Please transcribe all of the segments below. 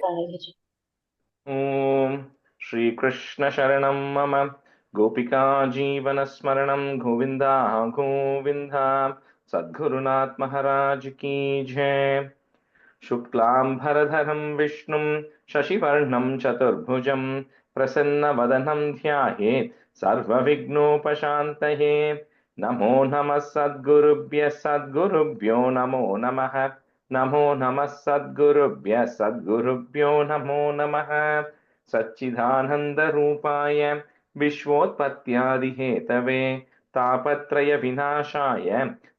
ॐ श्रीकृष्ण शरणं मम गोपिका जीवनस्मरणं गोविन्दा गोविन्दा सद्गुरुनाथ महाराज की जय। शुक्लाम्भरधरं विष्णुं शशिवर्णं चतुर्भुजं प्रसन्नवदनं ध्यायेत् सर्वविघ्नोपशान्तये। नमो नमः सद्गुरुभ्यो नमो नमः। नमो नमः सद्गुरुभ्यो नमो नमः। सच्चिदानन्दरूपाय विश्वोत्पत्त्यादिहेतवे तापत्रय विनाशाय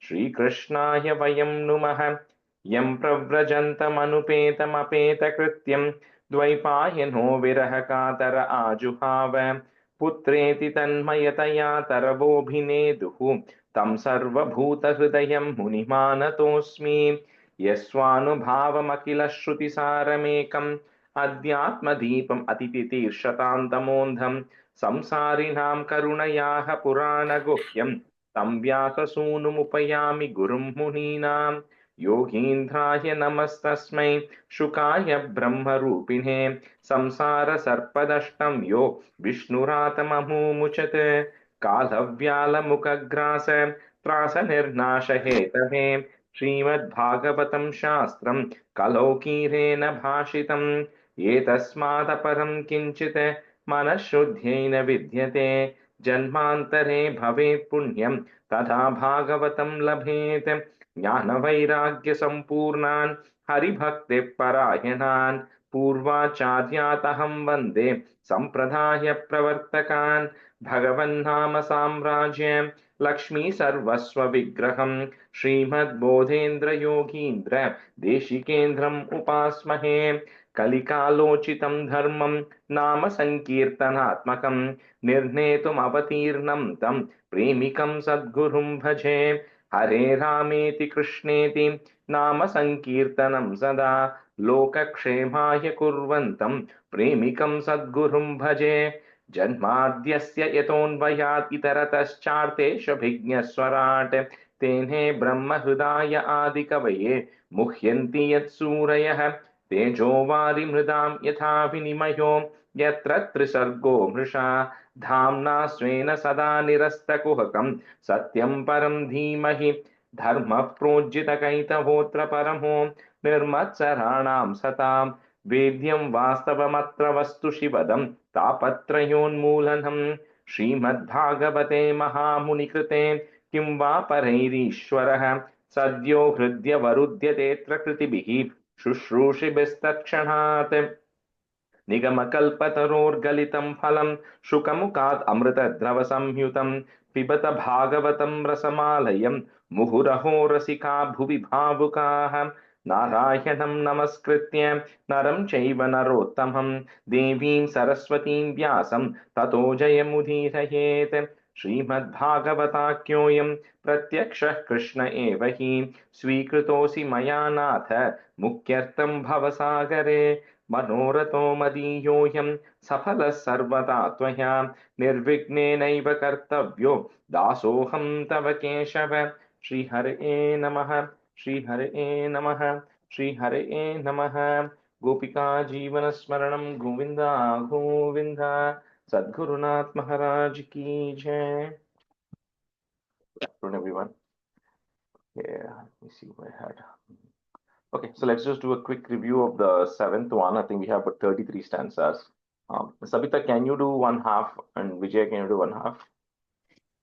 श्रीकृष्णाय वयं नुमः। यं प्रव्रजन्तमनुपेतमपेतकृत्यं द्वैपायनो विरहकातर आजुहाव पुत्रेति तन्मयतया तरवोऽभिनेदुः तं सर्वभूतहृदयं मुनिमानतोऽस्मि। यस्वानुभावमखिलश्रुतिसारमेकम् अध्यात्मदीपम् अतितितीर्षतान्तमोऽन्धं संसारिणां करुणयाः पुराणगुह्यं तं व्याससूनुमुपयामि गुरुं मुनीनां। योगीन्द्राय नमस्तस्मै शुकाय ब्रह्मरूपिणे संसारसर्पदष्टं यो विष्णुरातममुमुचत् कालव्यालमुखग्रास त्रासनिर्नाशहेतवे श्रीमद्भागवतं शास्त्रं कलौकीरेण भाषितम् एतस्मादपरं किञ्चित् मनःशुद्ध्यै न विद्यते जन्मान्तरे भवेत् पुण्यं तथा भागवतं लभेत् ज्ञानवैराग्यसम्पूर्णान् हरिभक्तिपरायणान् पूर्वाचार्यातहं वन्दे सम्प्रदायप्रवर्तकान् भगवन्नाम साम्राज्य लक्ष्मी सर्वस्वविग्रहं श्रीमद्बोधेन्द्रयोगीन्द्र देशिकेन्द्रम् उपास्महे। कलिकालोचितं धर्मं नाम संकीर्तनात्मकं निर्णेतुमवतीर्णं तं प्रेमिकं सद्गुरुं भजे। हरे रामेति कृष्णेति नाम संकीर्तनं सदा लोकक्षेमाय कुर्वन्तं प्रेमिकं सद्गुरुं भजे। जन्माद्यस्य यतोऽन्वयात् इतरतश्चार्तेष्वभिज्ञस्वराट् तेने ब्रह्महृदाय आदिकवये मुह्यन्ति यत्सूरयः तेजो वारिमृदां यथा विनिमयो यत्र त्रिसर्गो मृषा धाम्ना स्वेन सदा निरस्तकुहकं सत्यं परं धीमहि धर्मः प्रोज्झितकैतवोऽत्र परमो निर्मत्सराणां सतां वेद्यं वास्तवमत्र वस्तु शिवदं तापत्रयोन्मूलनं श्रीमद्भागवते महामुनिकृते किं वा परैरीश्वरः सद्यो हृद्यवरुध्यतेऽत्र कृतिभिः शुश्रूषिभिस्तत्क्षणात् निगमकल्पतरोर्गलितं फलं शुकमुखात् अमृतद्रवसंयुतं पिबत भागवतं रसमालयं मुहुरहो रसिका भुवि भावुकाः नारायणं नमस्कृत्य नरं चैव नरोत्तमं देवीं सरस्वतीं व्यासं ततो जयमुदीरयेत् श्रीमद्भागवताख्योऽयं प्रत्यक्षः कृष्ण एव हि स्वीकृतोऽसि मया नाथ मुख्यर्थं भवसागरे मनोरथो मदीयोऽयं सफलः सर्वदा त्वया निर्विघ्नेनैव कर्तव्यो दासोऽहं तव केशव। श्रीहरये नमः। श्रीहरये नमः। श्रीहरये नमः। गोपिका जीवनस्मरणं गोविन्दा गोविन्दा सद्गुरुनाथ महाराज की जय। Good everyone. Yeah, let me see what I had. Okay, so let's just do a quick review of the seventh one. I think we have about 33 stanzas. Sabita, can you do one half? And Vijay, can you do one half?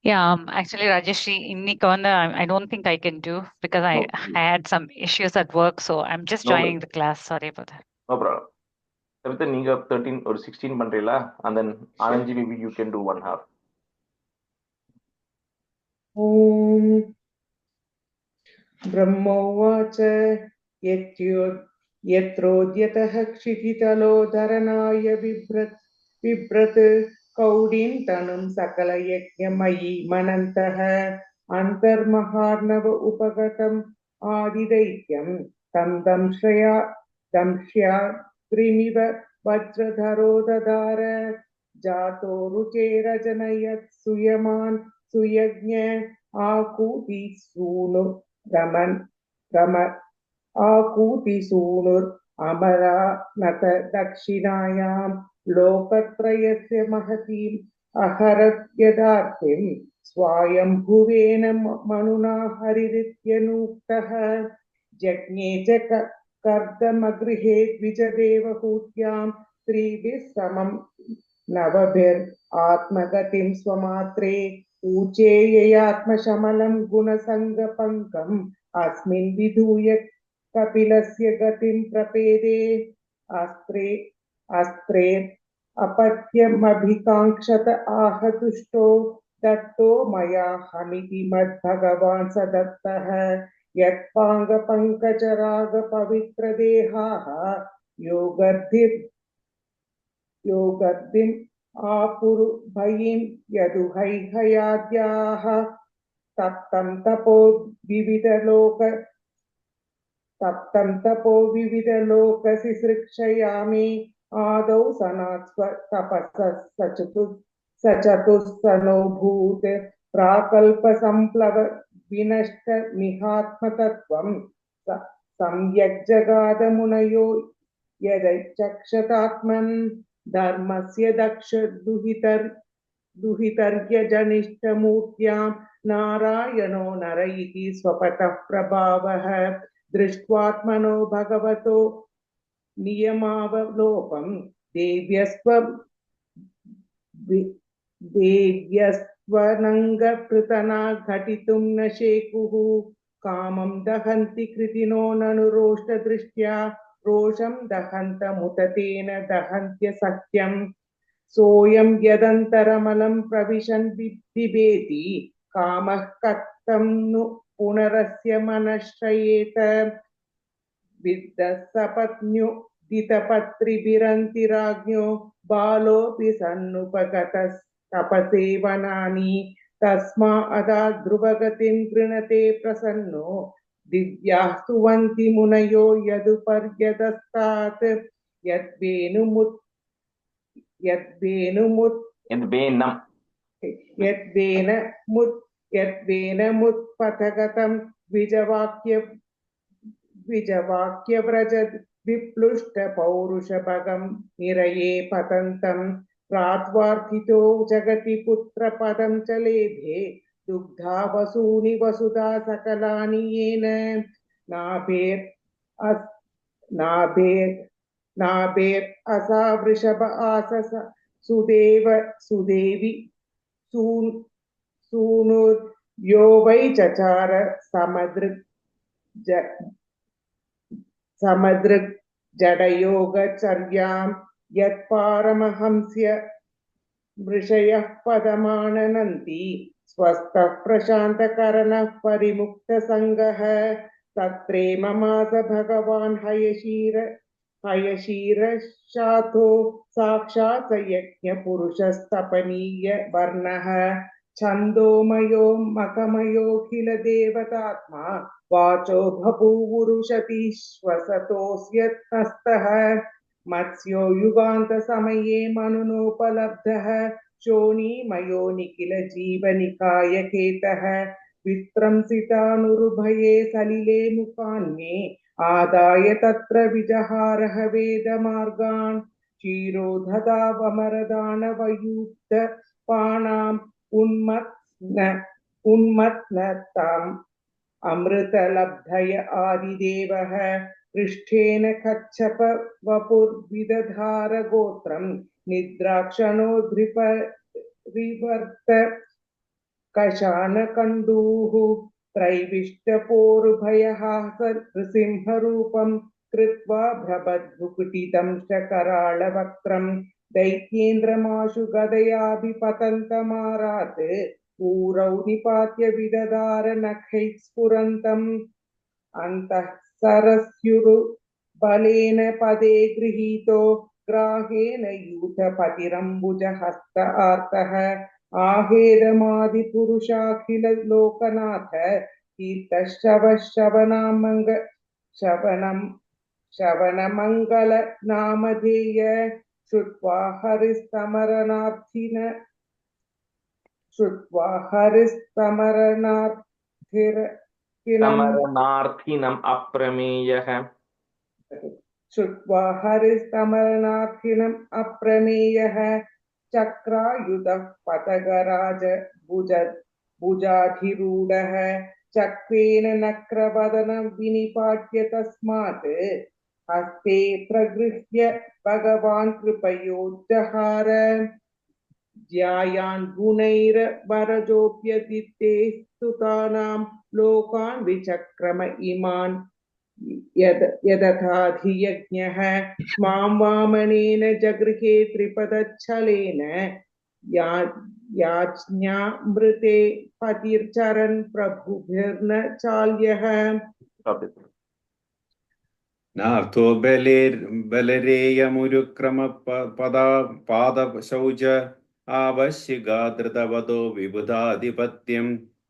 Yeah, actually, Rajeshri, இன்னைக்கு வந்து I don't think I can do because I had some issues at work, so I'm just joining the class. Sorry about that. No problem. Sabita, நீங்க 13 or 16 பண்றீங்களா? And then Anandji, maybe you can do one half. ॐ ब्रह्मोवाच यत्रोद्यतः क्षितितलो धरणाय बिभ्रत् कौडीन्तनुं सकलयज्ञमयी मनन्तः अन्तर्महार्णव उपगतम् आदिदैत्यं तं दंश्याग्निमिव वज्रधरो ददार जातो रुचेरजनयत् सुयमान् सुयज्ञ आकूतिसूनुर् अमरा नत दक्षिणायां लोकत्रयस्य महतीम् अहरत् यदार्थिं स्वायम्भुवेन मनुना हरिरित्यनूक्तः जज्ञे च कर्दमगृहे द्विजदेवहूत्यां स्त्रीभिः समं नवभिरात्मगतिं स्वमात्रे ऊचे ययात्मशमलं गुणसङ्गपङ्कम् अस्मिन् विधूय कपिलस्य गतिं प्रपेदे अस्त्रे अपत्यमभिकाङ्क्षत आह दुष्टो दत्तो मया हमिति मद्भगवान् स दत्तः यत्पाङ्गपङ्कजरागपवित्रदेहाः योगर्धिम् आपुरुभयीं यदुहैहयाद्याः तप्तं तपो विविधलोकसिसृक्षयामि आदौ सनात्स्व तपसः सचतुस्सनोऽभूत् प्राकल्पसम्प्लव विनष्ट मिहात्मतत्त्वं सम्यक् जगादमुनयो यदैचक्षतात्मन् धर्मस्य दक्ष दुहितर्यजनिष्ठमूर्त्यां नारायणो नर इति स्वपतः प्रभावः दृष्ट्वात्मनो भगवतो नियमावलोकं देव्यस्त्वनङ्गपृतना घटितुं न शेकुः कामं दहन्ति कृतिनो ननु रोष्टदृष्ट्या रोषं दहन्तमुत तेन दहन्त्य सत्यं सोऽयं यदन्तरमलं प्रविशन् बिभेति कामः कथं नु पुनरस्य मनश्रयेत विद्धः सपत्न्युदितपत्रिभिरन्तिराज्ञो बालोऽपि सन्नुपगतस्तपसेवनानि तस्माऽदा ध्रुवगतिं गृणते प्रसन्नो दिव्याः स्तुवन्ति मुनयो यदुपर्यदस्तात् यद्वेनमुत्पथगतं द्विजवाक्यव्रज विप्लुष्टपौरुषभगं निरये पतन्तं प्रात्वार्थितो जगति पुत्रपदं च लेभे दुग्धा वसूनि वसुधा सकलानि येन नाभेर् असा वृषभ आसस सुदेवी सूनुर्यो वै चचार समदृक् जडयोगचर्यां यत्पारमहंस्य मृषयः पदमाननन्ति स्वस्थः प्रशान्तकरणः परिमुक्तसङ्गः तत्रेममास भगवान् हयशीरशाथो साक्षात् यज्ञपुरुषस्तपनीय वर्णः छन्दोमयो मकमयोऽखिल देवतात्मा वाचो बभूवुरुषति श्वसतोऽस्यस्तः मत्स्यो युगान्तसमये मनुनोपलब्धः शोणीमयो निखिल जीवनिकायकेतः वित्रंसितानुरुभये सलिले मुखान्ये आदाय तत्र विजहारः वेदमार्गान् क्षीरोधदावमरदानवयुक्तपाणाम् उन्मत्नताम् अमृतलब्धय आदिदेवः पृष्ठेन कच्छप वपुर्विदधार गोत्रं निद्राक्षणो धृपरिवर्त कशानकण्डूः त्रैविष्टपोरुभयः नृसिंहरूपं कृत्वा भ्रबद्भुकुटिदंशकराळवक्त्रं दैत्येन्द्रमाशु गदयाभिपतन्तमारात् ऊरौ निपात्य विदधार नखैः स्फुरन्तम् अन्तः सरस्युरुबलेन पदे गृहीतो ग्राहेण यूथपतिरम्बुजहस्त आर्तः आहेदमादिपुरुषाखिल लोकनाथ श्रवणमङ्गल नामधेय श्रुत्वा हरिस्तमरनार्थिनम् समरणार्थिनम् अप्रमेयः श्रुत्वा हरिस्तमरनार्थिनम् अप्रमेयः चक्रायुधः पतगराज भुजाधिरूढः चक्रेण नक्रवदनं विनिपाट्य तस्मात् हस्ते प्रगृह्य भगवान् कृपयोज्जहार ज्यायान् गुणैर्वरजोऽप्यदिते स्तुतानां लोकान् विचक्रम इमान् यदथाधियज्ञः मां वामनेन जगृहे त्रिपदच्छलेन याज्ञामृते पतिर्चरन् प्रभुभिर्न चाल्यः नार्थो बलरेयमुरुक्रम पादशौच आवश्यगादृतवतो विबुधाधिपत्यं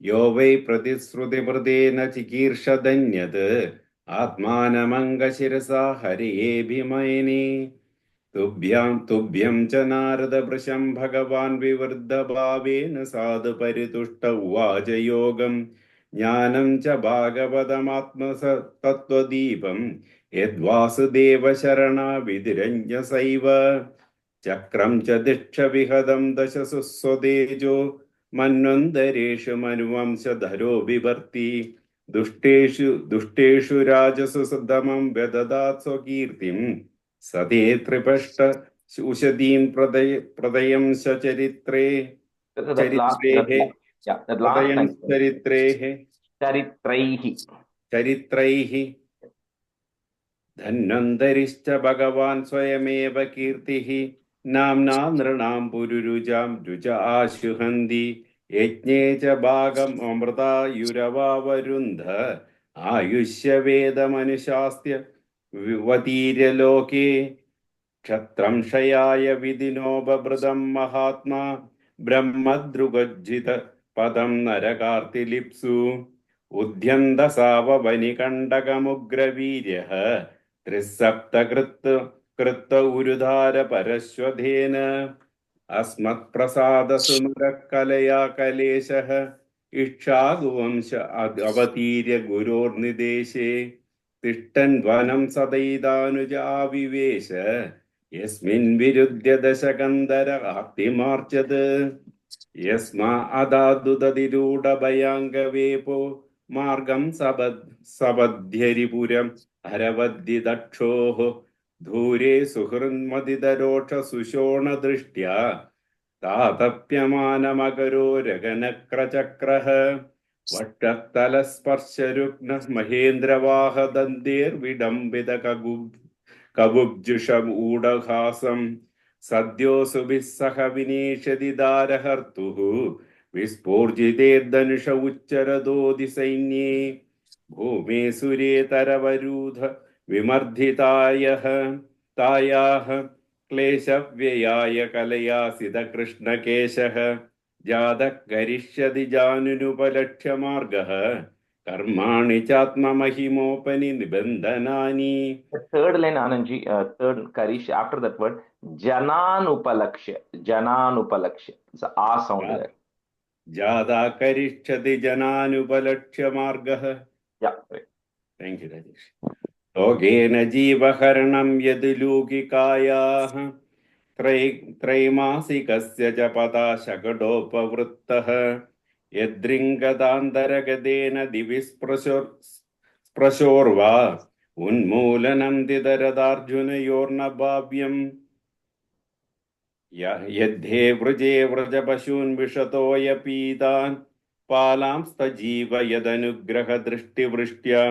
यो वै प्रतिश्रुतिमृतेन चिकीर्षदन्यत् आत्मानमङ्गशिरसा हरियेऽभिमयिनी तुभ्यं च नारदवृषं भगवान् विवृद्धभावेन साधु परितुष्ट उवाच योगं ज्ञानं च भागवतमात्मतत्त्वदीपं यद्वासुदेवशरणाविधिरञ्जसैव चक्रं च दिक्षविहदं दशसु स्वतेजो मन्वन्तरेषु मनुवंशधरो बिभर्ति दुष्टेषु राजसु दमं व्यददात् स्वकीर्तिं सते त्रिपष्ट उषतीं प्रदयं सचरित्रे चरित्रैः धन्वन्तरिश्च भगवान् स्वयमेव कीर्तिः नाम्ना नृणां पुरुरुजां रुज आशुहन्ति यज्ञे च भागम् अमृतायुरवावरुन्ध आयुष्यवेदमनुशास्त्य विवतीर्यलोके क्षत्रं क्षयाय विधिनोपभृतं महात्मा ब्रह्मदृगज्जित पदं नरकार्तिलिप्सु उद्यन्तसाववनिकण्डकमुग्रवीर्यः त्रिसप्तकृत उरुधार परश्वधेन अस्मत्प्रसादसुमरकलया कलेशः इक्षागुवंश अवतीर्य गुरोर्निदेशे तिष्ठन् वनं सदैदानुज आविवेश यस्मिन् विरुद्ध्य दशकन्धर आर्तिमार्चत् यस्मा अदादुदधिरूढभयाङ्गवेपो मार्गं सबध्यरिपुरम् हरवद्दि दक्षोः धूरे सुहृन्मदिदरोषसुशोणदृष्ट्या तातप्यमानमकरो रगनक्रचक्रः वक्षस्थलस्पर्शरुग्नः महेन्द्रवाहदन्तेर्विडम्बितकबुब्जुषमूढहासं सद्यो सुभिः सह विनेशति दारहर्तुः विस्फोर्जितेर्धनुष उच्चरदोदिसैन्ये भूमे सुरेतरवरूध विमर्धितायः तायाः क्लेशव्ययाय कलयासितकृष्णकेशः जातः करिष्यति जानुनुपलक्ष्य मार्गः कर्माणि चात्ममहिमोपनि निबन्धनानि. Third line, Anandji, third Karish, after that word, Jananupalakshya. It's a A sound there. Jada karishyati jananupalakshya margah. Yeah, right. Thank you, Rajesh. Logena jivaharanam yadilukikayah त्रैमासिकस्य च पदा शकटोपवृत्तः यद्रिङ्गदान्तरगतेन दिवि स्पृशोर्वा उन्मूलनं दिदरदार्जुनयोर्न भाव्यम् यद्धे वृजे व्रजपशून् विशतोऽयपीतान् पालांस्तजीव यदनुग्रहदृष्टिवृष्ट्या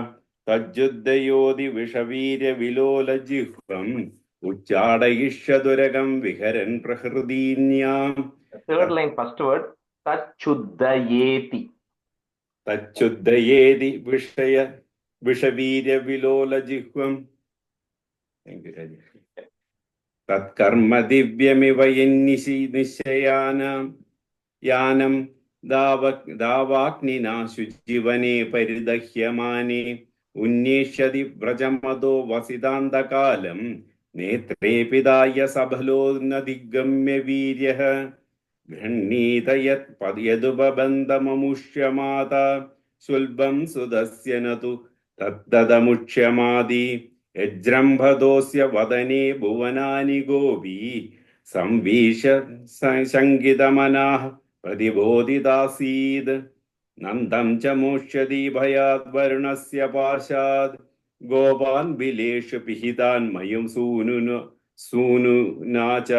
तज्जुद्धयोधि विषवीर्यविलोलजिह्वम् उच्चाडयिष्यदुरगं विहरन् प्रहृदीन्याम्. Third line, first word, Tachuddayeti. Tachuddayeti विषवीर्यविलोलजिह्वम्. Thank you, Rajesh. तत्कर्म दिव्यमिव निश्चयानां यानं दावाग्निना शुजीवने परिदह्यमाने उन्नेष्यति व्रजमदो वसितान्तकालं नेत्रे पिदाय सबलो न दिग्गम्य वीर्यः गृह्णीत यदुपबन्धममुष्यमाता सुलभं सुदस्य न तु तद्ददमुष्यमादि यज्रम्भदोऽस्य वदने भुवनानि गोपी संवीश शङ्कितमनाः प्रतिबोधितासीत् नन्दं च मोक्ष्यति भयात् वरुणस्य पार्श्वात् गोपान् बिलेषु पिहितान् मयं सूनुना च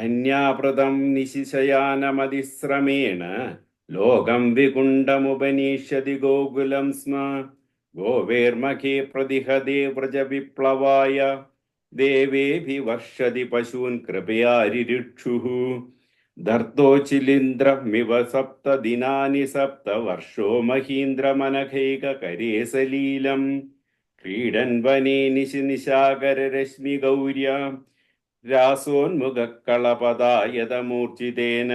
अन्याप्रदं निशिशयानमतिश्रमेण लोकं विकुण्डमुपनिष्यति गोकुलं स्म गोवेर्मखे प्रतिहते व्रजविप्लवाय देवेऽभिवर्षति पशून् कृपया रिरिक्षुः धर्तोचिलिन्द्रमिव 7 दिनानि 7 वर्षो महीन्द्रमनखैककरे सलीलम् क्रीडन् वने निशाकररश्मिगौर्या रासोन्मुखकलपदायतमूर्छितेन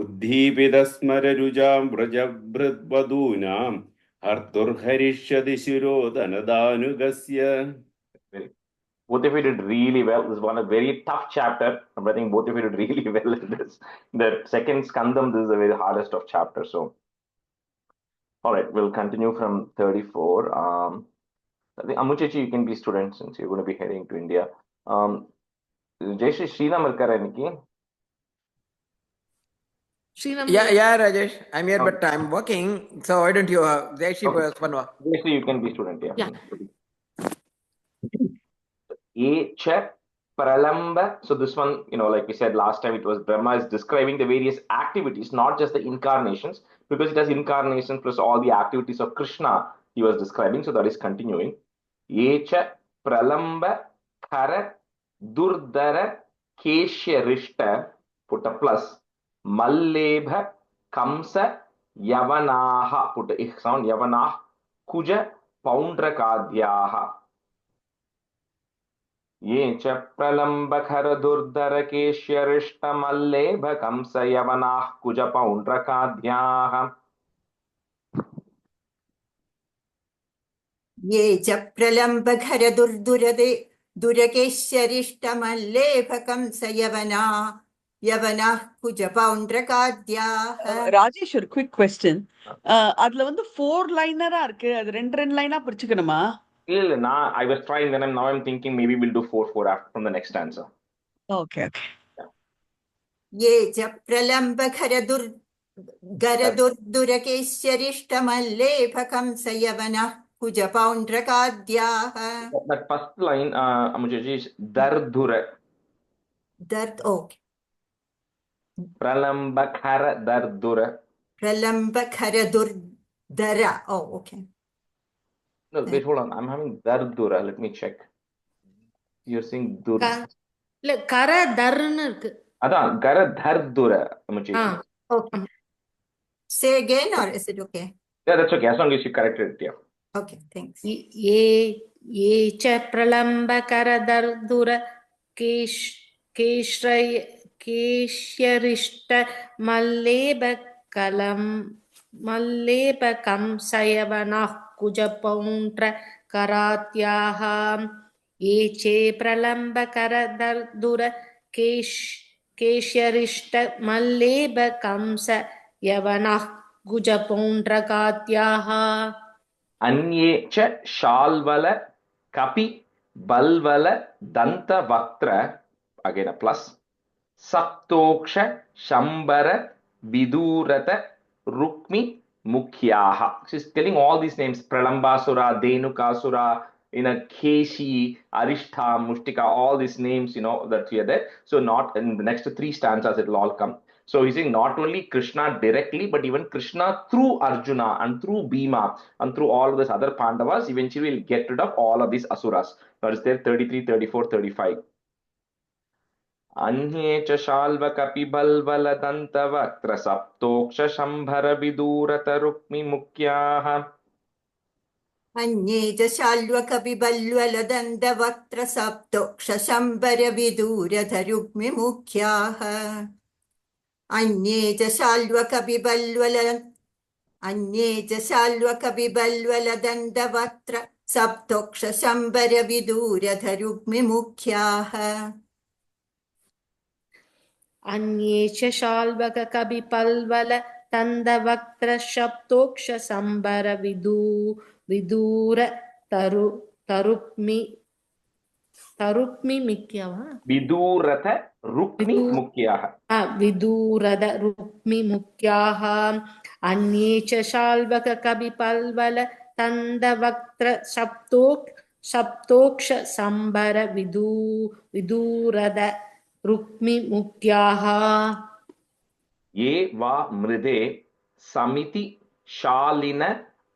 उद्दीपितस्मररुजां व्रजभृद्वधूनां हर्तुर्हरिष्यति शिरोधनदानुगस्य. Both of you did really well. This is one a very tough chapter, but I think both of you did really well in this. The second skandam, this is the very hardest of chapters. So, all right, we'll continue from 34. I think Amuchechi, you can be student since you're going to be heading to India. Jayashri Srinam irkara inniki? Yeah, Rajesh, I'm here, but I'm working. So why don't you, Jayashri, Panwa? Jayashri, you can be student, yeah. Pralamba. So this one, like we said last time, it was Brahma is describing the various activities, not just the incarnations, because it has incarnations plus all the activities of Krishna he was describing. So that is continuing. Echa Pralamba Khara Durdara Keshya Rishta, put a plus, Mallebha Kamsa Yavanaha, put a sound, Yavanah Kuja Poundrakadhyaha. ये च प्रलम्बखरदुर्धरकेश्यरिष्टमल्लेभकंसयवनाः कुजपौण्ड्रकाद्याः ये च प्रलम्बखरदुर्धुरकेश्यरिष्टमल्लेभकंसयवनाः कुजपौण्ड्रकाद्याः. ராஜேஷ், ஒரு quick question. அதுல வந்து 4 லைனரா இருக்கு, அது 2 லைனா பிரிச்சுக்கணுமா? I was trying, then now I'm thinking maybe we'll do 4 after from the next answer. Okay. ये च प्रलम्बखरदुर्धुरकेश्यरिष्टमल्लेभकंसयवनाः कुजपौण्ड्रकाद्याः. That first line, Amujaji, is Dardura. Okay. Pralambakara Dardura. Pralambakharadurdara. Oh, okay. No, wait, hold on. I'm having Dardura. Let me check. You're saying Dur. Kara Darna irukku. Adan Kara Dardura, Amujaji. Okay. Say again, or is it okay? Yeah, that's okay. As long as you corrected it, yeah. Okay, thanks. Ye cha pralambakara dardura keshyarishta mallebakam sayavanah kujapoundra karatyaha. Ye che pralambakara dardura keshyarishta mallebakam sayavanah kujapoundrakatyaha. Anye cha shalvala kapi balvala danta vaktra, again a plus, saptoksha shambara vidurata rukmi mukhyaha. She's telling all these names: Pralambasura, Dhenukasura, Keshi, Arishtha, Mushtika, all these names, that we are there. So not in the next 3 stanzas, it will all come. So he's saying not only Krishna directly, but even Krishna through Arjuna and through Bhima and through all of these other Pandavas, eventually will get rid of all of these Asuras. That is there 33, 34, 35. Anye cha shalva kapibalvala dantavaktra saptoksha shambhara vidurata rukmi mukhyaha. Anye cha shalva kapibalvala dantavaktra saptoksha shambhara vidurata rukmi mukhyaha. Anye cha shalva kapibalvala dandavatra saptoksha shambhara vidurata rukmi mukhyaha. Anye cha shalvaka kabipalvala tandavaktra shaptoksha sambara vidura तरुप्मि मिक्यवा विदूरत रुक्मि मुख्याः विदूरद रुक्मि मुख्याः अन्ये च शाल्वक कविपल्वल तन्दवक्त्र सप्तोक्ष संबर विदूरद रुक्मि मुख्याः ये वा मृदे समिति शालिन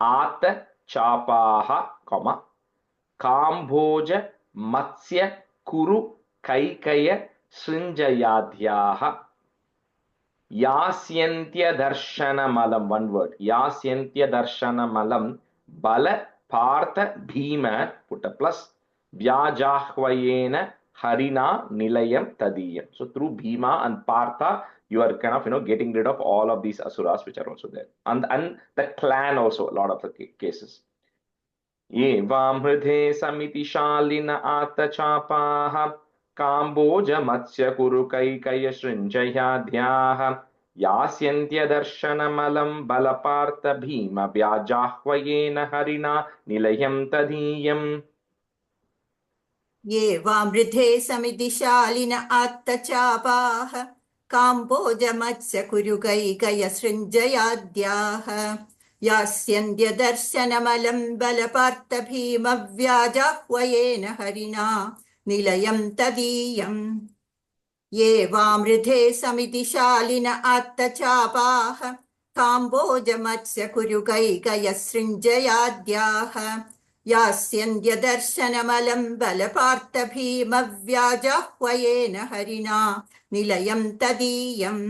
आत चापाः काम्भोज मत्स्य कुरु कैकय सृञ्जयाद्याः यास्यन्त्यदर्शनमलं, one word, यास्यन्त्यदर्शनमलं बल पार्थ भीम, put a plus, व्याजाह्वयेन Harina Nilayam तदीयम. So through Bhima and Partha, you are kind of, getting rid of all of these asuras which are also there. And the clan also, a lot of the cases. ये वामृधे समिति शालिन आतचापाः काम्बोज मत्स्य कुरु कैकय सृञ्जयाद्याः यास्यन्त्यदर्शनमलं बलपार्थ भीम व्याजाह्वयेन हरिना निलयं तदीयम्. ये वामृधे समितिशालिन आत्तचापाः काम्बोज मत्स्य कुरु कैकय सृञ्जयाद्याः यास्यन्त्यदर्शनमलं बलपार्थ भीम व्याजाह्वयेन हरिना निलयं तदीयम्. ये वामृधे समितिशालिन आत्तचापाः काम्बोज मत्स्य कुरु कैकय सृञ्जयाद्याः यास्यन्त्यदर्शनमलं बलपार्थ भीम व्याजाह्वयेन हरिना निलयं तदीयम्.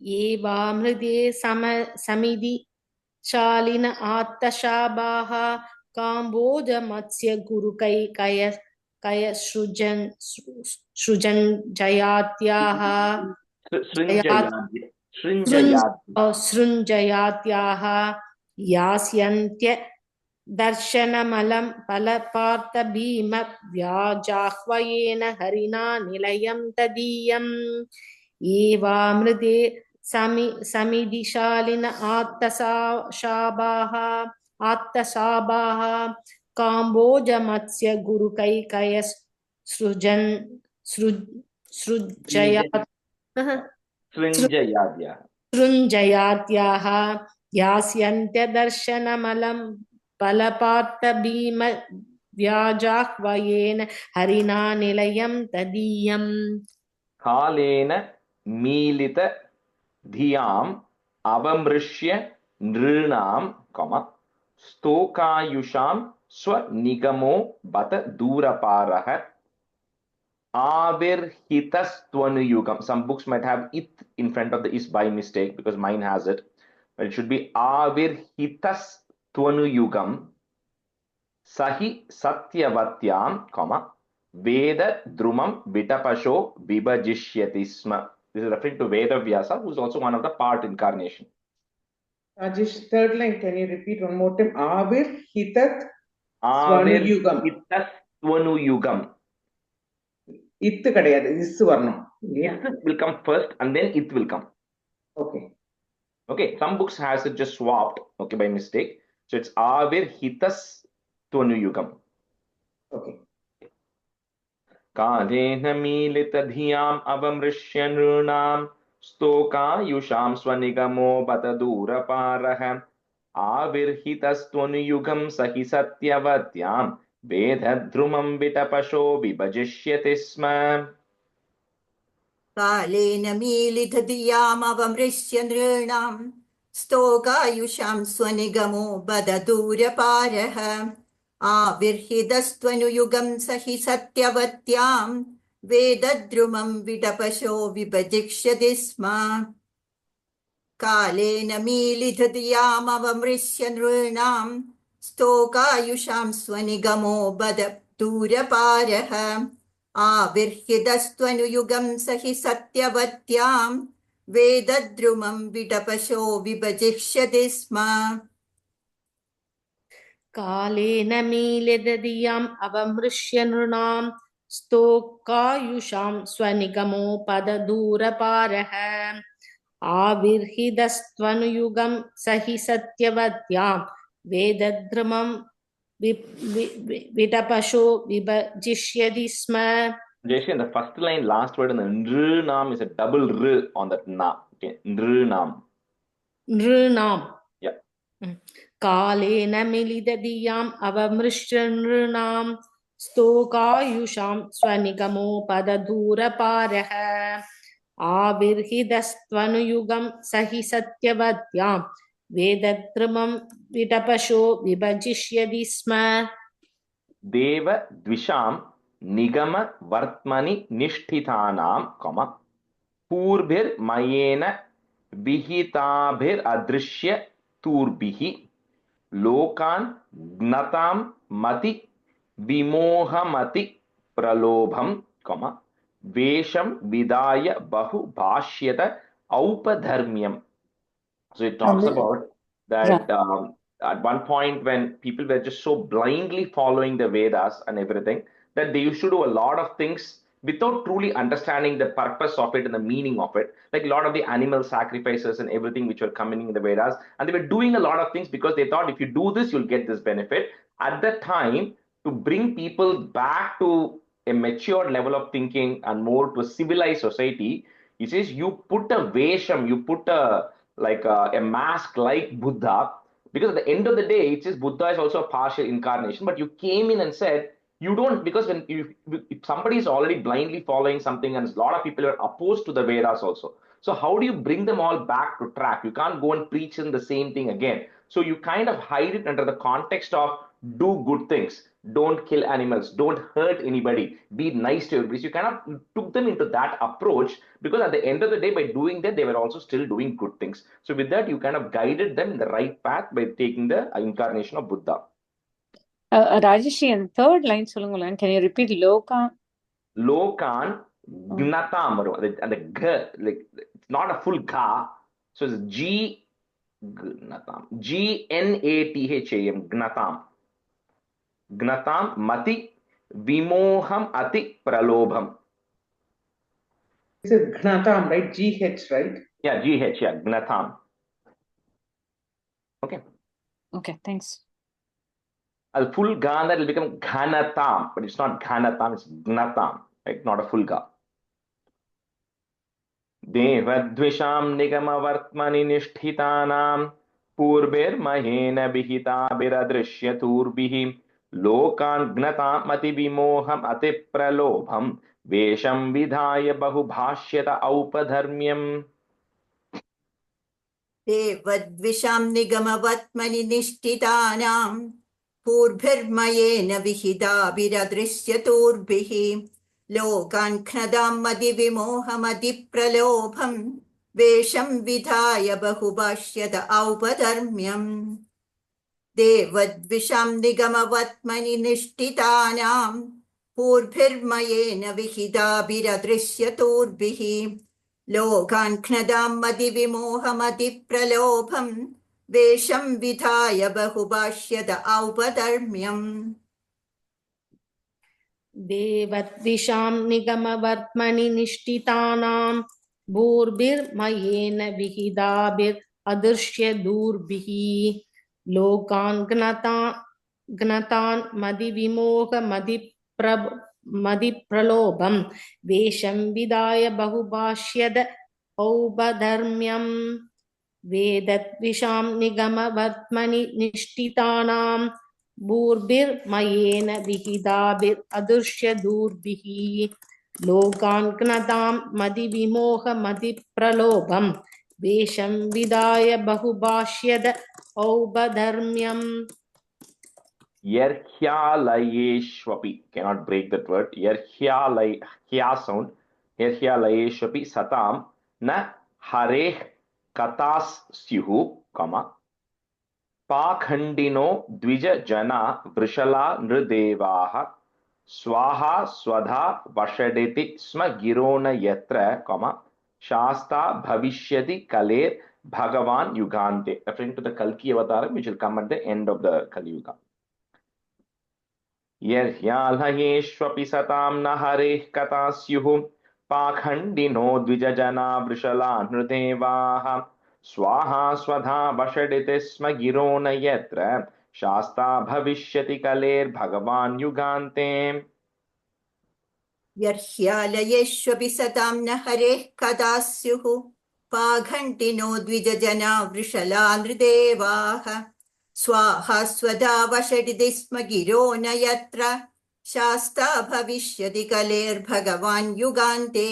ये वामृधे समिति शालिन आत्तशाबाः काम्बोज मत्स्य गुरु कैकय सृजयात्याः सृञ्जयात्याः यास्यन्त्य दर्शनमलं बलपार्थ भीम व्याजाह्वयेन हरिना निलयं तदीयम्. ये वामृधे समितिशालिन आत्तशाबाः काम्बोज मत्स्य गुरु कैकय सृञ्जयाद्याः यास्यन्त्यदर्शनमलं बलपार्थ भीम व्याजाह्वयेन हरिना निलयं तदीयम्. कालेन मीलित धियाम् अवमृश्य नृणां स्तोकायुषां स्वनिगमो बत दूरपारः आविर्हितस्त्वनुयुगम. Some books might have it in front of the is by mistake because mine has it, but it should be avirhitastvonuyugam sahi satyavatyam, Veda Drumam Vitapasho Vibhajishyati Sma. This is referring to Veda Vyasa, who is also one of the part incarnation. Rajesh, third line, can you repeat one more time? Avirhitat Swanuyugam. Swanuyugam. It kadayadu, is varnam. It will come first and then it will come. Okay. Okay, some books has it just swapped, okay, by mistake. So it's Avirhitas Tvanuyugam. Okay. कालेन मीलितधियाम् अवमृश्य नृणां स्तोकायुषां स्वनिगमो बत दूरपारः आविर्हितस्त्वनुयुगं सहि सत्यवत्यां वेदद्रुमं विटपशो विभजिष्यति स्म. कालेन मीलितधियामवमृश्य नृणां स्तोकायुषां स्वनिगमो बद दूरपारः आविर्हितस्त्वनुयुगं सहि सत्यवत्यां वेदद्रुमं विटपशो विभजिष्यति स्म. कालेन मीलितधियामवमृश्य नृणां स्तोकायुषां स्वनिगमो बद दूरपारः आविर्हितस्त्वनुयुगं सहि सत्यवत्यां वेदद्रुमं विटपशो विभजिष्यति स्म. कालेन मीलितधियाम् अवमृश्य नृणां स्तोकायुषां स्वनिगमो पददूरपारः आविर्हितस्त्वनुयुगं सहि सत्यवत्यां वेदद्रुमं विटपशो विभजिष्यति स्म Jayeshi, in the first line, last word in the nrnam is a double r on that na. Okay, nrnam. नृणाम् Yeah. कालेन मिलितधियाम् अवमृश्य नृणां स्तोकायुषां स्वनिगमोपददूरपारः आविर्हितस्त्वनुयुगं स हि सत्यवत्यां वेदद्रुमं विटपशो विभजिष्यति स्म Deva dvisham nigama vartmani nishtitanam, comma, पूर्भिर मयेन विहिताभिर अदृश्य तूर्भिः लोकान् ज्ञतां मति विमोहमति प्रलोभम, comma, वेशम विदाय बहु भाष्यत औपधर्म्यम. So it talks about that at one point when people were just so blindly following the Vedas and everything, that they used to do a lot of things without truly understanding the purpose of it and the meaning of it. Like a lot of the animal sacrifices and everything which were coming in the Vedas. And they were doing a lot of things because they thought if you do this, you'll get this benefit. At that time, to bring people back to a mature level of thinking and more to a civilized society, he says you put a vesham, you put a mask like Buddha, because at the end of the day, it says Buddha is also a partial incarnation, but you came in and said, you don't, because when if somebody is already blindly following something, and a lot of people are opposed to the Vedas also. So how do you bring them all back to track? You can't go and preach in the same thing again. So you kind of hide it under the context of do good things, don't kill animals, don't hurt anybody, be nice to everybody. So you kind of took them into that approach, because at the end of the day, by doing that, they were also still doing good things. So with that, you kind of guided them in the right path by taking the incarnation of Buddha. Rajeshi, and third line சொல்லுங்களேன். Can you repeat Loka? Lokan gnatam வரும். And the g, like it's not a full ga, so it's g gnatam, GNATHAM, gnatam. Gnatam mati vimoham ati pralobham. This is Gnatam, right? GH, right? Yeah, GH, yeah, gnatam. Okay. Okay, thanks. A full ga, that will become ghanatam, but it's not ghanatam, it's gnatam, right? Not a full ga. देवद्विषां निगमवर्त्मनि निष्ठितानां पूर्भिर्महेन विहिताभिरदृश्यतूर्भिः लोकान् ज्ञतामतिविमोहम् अतिप्रलोभं वेषं विधाय बहुभाष्यत औपधर्म्यम्. देवद्विषां निगमवत्मनि निष्ठितानां पूर्भिर्मयेन विहिताभिरदृश्यतूर्भिः लोकान् ख्नदां मदिविमोहमदिप्रलोभं वेषं विधाय बहुभाष्यत औपधर्म्यम्. देवद्विषां निगमवत्मनि निष्ठितानां पूर्भिर्मयेन विहिताभिरदृश्यतूर्भिः लोकान् ख्नदां मदिविमोहमदिप्रलोभं वेषं विधाय बहुभाष्यत औपधर्म्यम्. देवद्विषां निगमवर्त्मनि निष्ठितानां भूर्भिर्मयेन विहिताभिरदृश्य दूर्भिः लोकान् ज्ञतान् मदिप्रलोभं वेषं विधाय बहुभाष्यत औपधर्म्यम्. वेदद्विषां निगमवर्त्मनि निष्ठितानां भूर्भिर्मयेन विहिताभिरदृश्य दूर्भिः लोकान् ज्ञतां मदिविमोहमदिप्रलोभं वेषं विधाय बहुभाष्यत औपधर्म्यम्. Yerhyalayeshwapi, cannot break that word. Hya sound. Yerhyalayeshwapi satam na hareh katas syuhu, comma. पाखंडिनो द्विज जना वृषला नृदेवाः स्वाहा स्वधा वषडिति स्म गिरो न यत्र, comma, शास्ता भविष्यति कलेर भगवान युगान्ते, referring to the Kalki avatar which will come at the end of the Kali Yuga. यर्ह्यालयेष्वपि सतां न हरेः कथा स्युः पाखण्डिनो द्विजजना वृषला नृदेवाः स्वाहा स्वधा वषडिति स्म गिरो न यत्र शास्ता भविष्यति कलेर्भगवान् युगान्ते यर्ह्यालयेष्वपि सतां न हरेः कदा स्युः पाघण्टिनो द्विजजना वृषला नृदेवाः स्वाहा स्वधा वषडिति स्म गिरो न यत्र शास्ता भविष्यति कलेर्भगवान् युगान्ते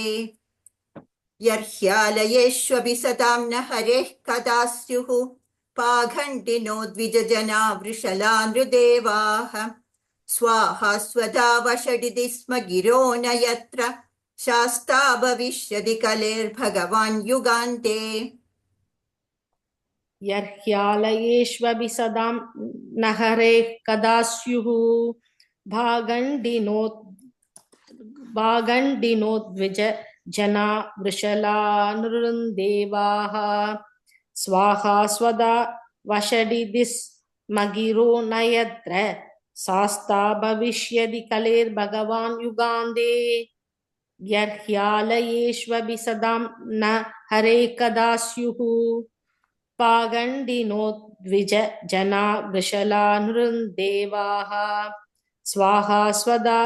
यर्ह्यालयेष्वपि सतां न हरेः कदा स्युः पाघण्टिनो द्विजजना वृषला नृदेवाः स्वाहा स्वधा वषडिति स्म गिरो न यत्र शास्ता भविष्यति कलेर्भगवान् युगान्ते यर्ह्यालयेष्वपि सदां न हरेः कदा स्युः भागण्डिनो द्विज जना वृषला नृदेवाः स्वाहा स्वदा वषडिति स्म गिरो न यत्र शास्ता भविष्यति कलेर्भगवान् युगान्ते यर्ह्यालयेष्वपि सदां न हरे कदा स्युः पागण्डिनो द्विज जना वृषला नृदेवाः स्वाहा स्वदा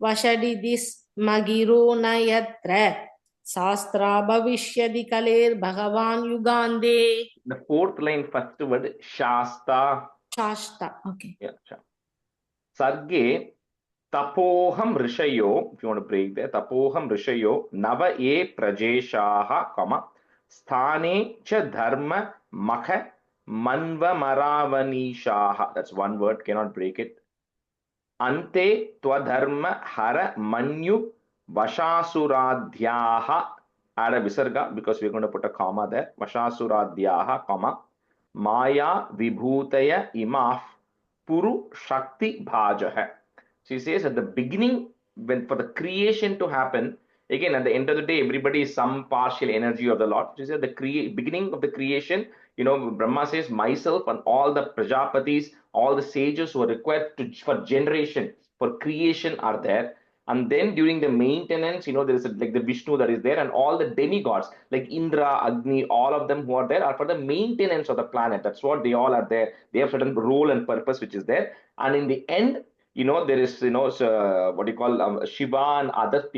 वषडिति स्म गिरो न यत्र शास्त्रा भविष्यति कलेर्भगवान् युगान्ते. The fourth line, first word, Shasta. Shasta, okay. Yeah, Sarge tapoham rishayo, if you want to break there, tapoham rishayo, nava e prajeshaha, comma, sthane cha dharma makha manva maravanishaha. That's one word, cannot break it. Ante twadharma hara manyu vashasuradhyaha. Add a visarga because we're going to put a comma there. Vashasuradhyaha, comma, maya vibhutaya imaf puru shakti bhajah. She says at the beginning, when for the creation to happen, again at the end of the day, everybody is some partial energy of the Lord. She said the beginning of the creation, you know, Brahma says, myself and all the Prajapatis, all the sages who are required for generation, for creation are there. And then during the maintenance, you know, there is like the Vishnu that is there, and all the demigods like Indra, Agni, all of them who are there are for the maintenance of the planet. That's what they all are there. They have certain role and purpose which is there. And in the end, you know, there is, you know, what you call Shiva and other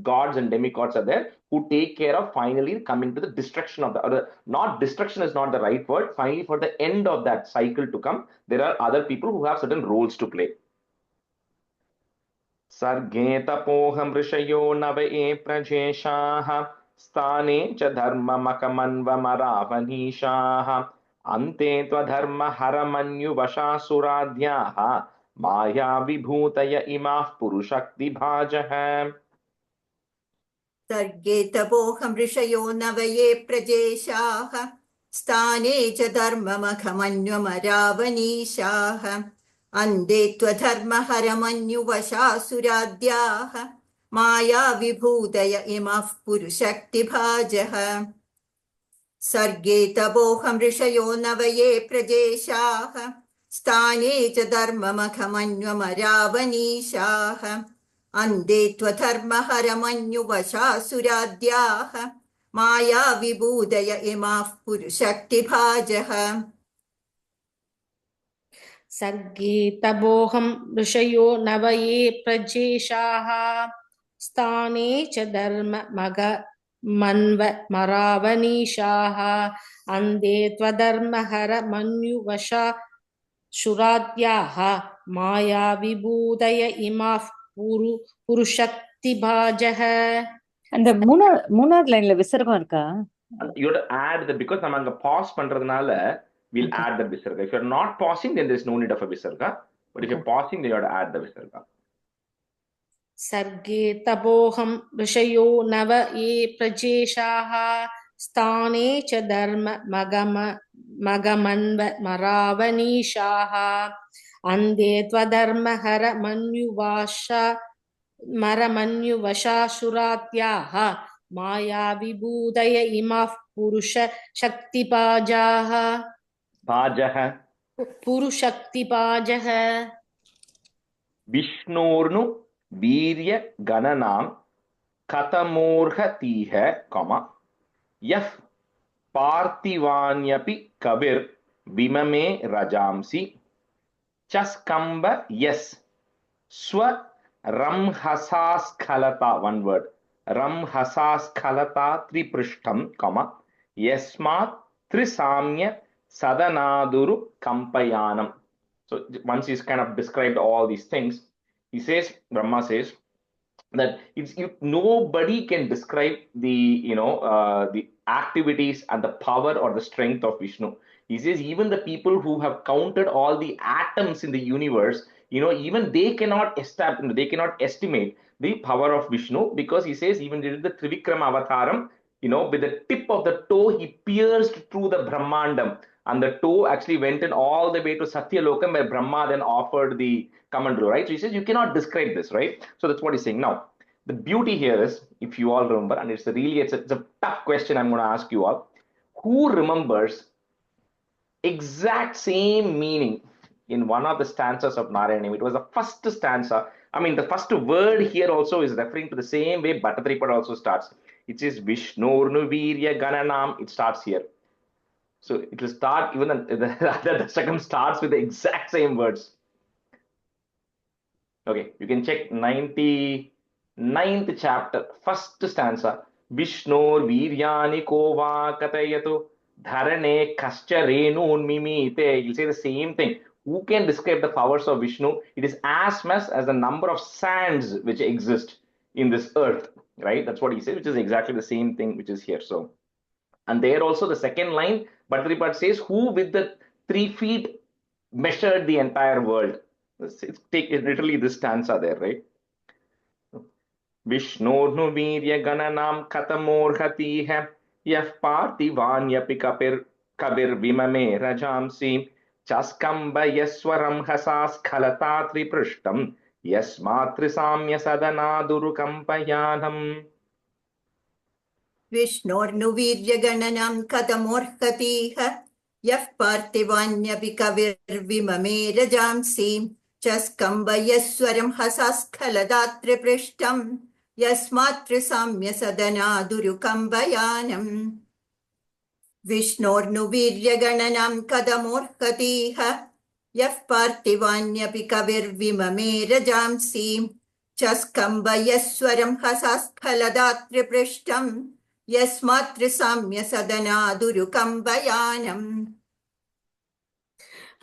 gods and demigods are there who take care of finally coming to the destruction of the other. Not destruction is not the right word. Finally, for the end of that cycle to come, there are other people who have certain roles to play. Sarge tapoham rishayo navaye prajeshaha sthane cha dharma makamanva maravanishaha ante twadharma haramanyu vashasuradhyaha maya vibhutaya imah purushakti bhajah. सर्गे तपोहं ऋषयो नवये प्रजेशाः स्थाने च धर्ममखमन्वमरावनीशाः अन्धे त्वधर्महरमन्युवशासुराद्याः माया विभूतय इमः पुरुषक्तिभाजः सर्गे तपोहं ऋषयो नवये प्रजेशाः स्थाने च धर्ममखमन्वमरावनीशाः अन्धे त्वधर्महरमन्युवशासुराद्याः माया विभूतय इमः पुरुषक्तिभाजः सर्गे तपोहं ऋषयो नवये प्रजेशाः स्थाने च धर्म मग मन्व मरावनीशाः अन्धे त्वधर्महर मन्युवशा शुराद्याः माया विभूतय इमः पुरुषक्तिभाजः. அந்த மூணாவது லைன்ல விசர்க்கம் இருக்கா? You have to add the, because நம்ம அங்க pause பண்றதுனால we'll add the visarga. If you're not pausing, then there's no need of a visarga. But if you're pausing, then you have to add the visarga. सर्गे तपोहं ऋषयो नव ये प्रजेशाः स्थाने च धर्म मगमन्व मरावनीशाः अन्धे त्वधर्महर मन्युवशासुरात्याः माया विभूतय इमः पुरुषशक्तिपाजाः. पुरुषक्तिपाजः. विष्णोर्नु वीर्य गणनां कथमोर्हतीह, यः पार्थिवान्यपि कविर् विममे रजांसि Chaskamba, yes. Swa Ramhasaskalata, one word. Ramhasaskalata Triprishtam, comma. Yasmat Trisamya Sadanaduru Kampayanam. So once he's kind of described all these things, he says, Brahma says, that nobody can describe the the activities and the power or the strength of Vishnu. He says even the people who have counted all the atoms in the universe, even they cannot establish, they cannot estimate the power of Vishnu, because he says even during the Trivikrama Avataram, with the tip of the toe he pierced through the Brahmandam, and the toe actually went in all the way to Satyalokam, where Brahma then offered the Kamandalu, right? So he says you cannot describe this, right? So that's what he's saying. Now, the beauty here is, if you all remember, and it's a tough question I'm going to ask you all, who remembers exact same meaning in one of the stanzas of Narayanam? It was the first stanza. I mean, the first word here also is referring to the same way Bhattatripad also starts. It says Vishnurnu Virya Gananam. It starts here. So it will start, even the Dashakam starts with the exact same words. Okay, you can check 99th chapter, first stanza. Vishnor Viryani Kova Katayatu Dharane Kascha Renun Mimite. You'll say the same thing. Who can describe the powers of Vishnu? It is as much as the number of sands which exist in this earth, right? That's what he says, which is exactly the same thing which is here. So, and there also the second line, Bhattacharya says, who with the 3 feet measured the entire world? It's literally this stanza there, right? Vishnurnu Virya Gananam Katamorhatiha Yah Parthivanyapi Kabir Vimame Rajamsi Chaskamba Yaswaram Hasas Kalatatri Prishtam Yasmatri Samya Sadana Durukampayanam. Vishnurnu Viryagananam Kadamorhatiha Yah Parthivanyapi Kabir Vimame Rajamsi Chaskamba Yaswaram Hasaskhaladatri Prishtam Yasmatri Samya Sadana Durukambayanam. Vishnurnu Viryagananam Kadamorhatiha Yah Parthivanyapi Kabir Vimame Rajamsi Chaskamba Yaswaram Hasaskhaladatri Prishtam Yasmatri Samya Sadana Durukambayanam.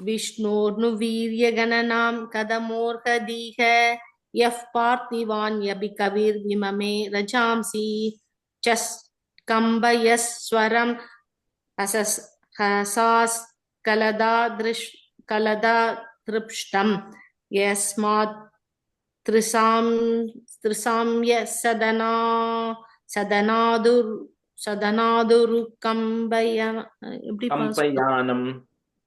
विष्णोर्नु वीर्यगणनां कदमोर्हदीह यः पार्थिवान्यभिकविर्विममे रजांसि चस्कम्बयस्वरं हसास्कलदादृष्टं यस्मात् त्रिसाम्य Kampayanam.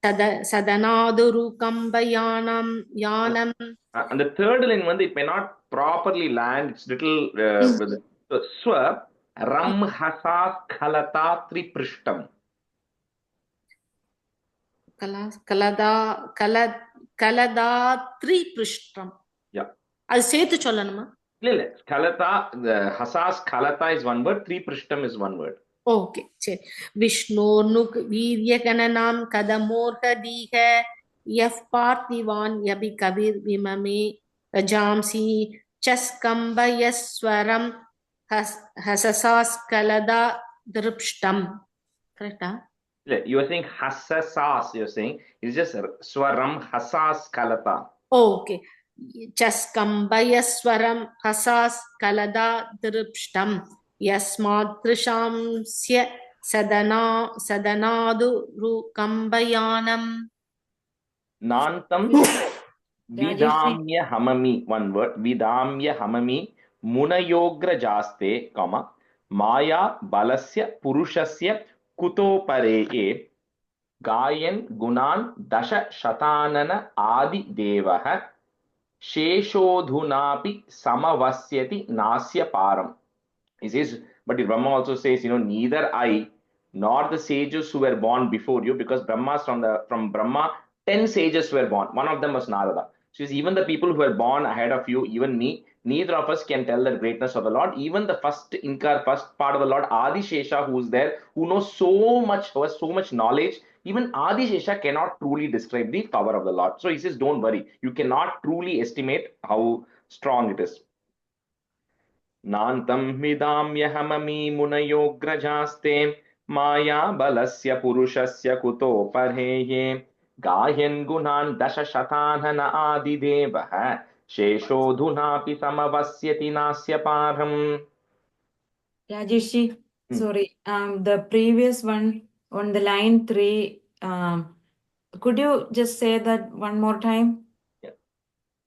Sadanadurukambayanam yanam. And the third line, it may not properly land. It's little Swa Ramhasas Khalata Triprishtam. Kaladatri Prishtam. Yeah. அது சேர்த்து சொல்லணுமா? இல்ல Khalata, the Hasas Khalata is one word, Triprishtam is one word. Okay சரி. விஷ்ணோர்னு வீரியகணனாம் கதமோர்ஹதீஹ யஃப் பார்த்திவான் யபி கவிர் விமமே ரஜாம்சி சஸ்கம்பயஸ்வரம் ஹசசாஸ்கலதா திருப்ஷ்டம். கரெக்டா? You are saying Hasasas, you are saying it's just Swaram Hasas Kalata. Okay. Chaskambayaswaram hasas kalada dripshtam yasmadrishamsya sadanadu rukambayanam. Nantam Vidamya Hamami, one word, Vidamya Hamami Munayogra Jaste, comma, Maya Balasya Purushasya Kuto Pareye Gayan Gunan Dasha Shatanana Adi Devaha Sheshodhunapi Samavasyati Nasya Param. He says, but Brahma also says, neither I nor the sages who were born before you, because from Brahma, 10 sages were born. One of them was Narada. So even the people who were born ahead of you, even me, neither of us can tell the greatness of the Lord. Even the first part of the Lord, Adi Shesha, who is there, who knows so much, who has so much knowledge, even Adishesha cannot truly describe the power of the Lord. So he says, don't worry, you cannot truly estimate how strong it is. Nantam midamyahamami munayograjaste maya balasya purushasya kuto parheye gayan gunan dasha shatanana adidevaha sheshodhunapi samavasyati nasya param. Rajeshi, Hmm. sorry, the previous one on the line 3, could you just say that one more time?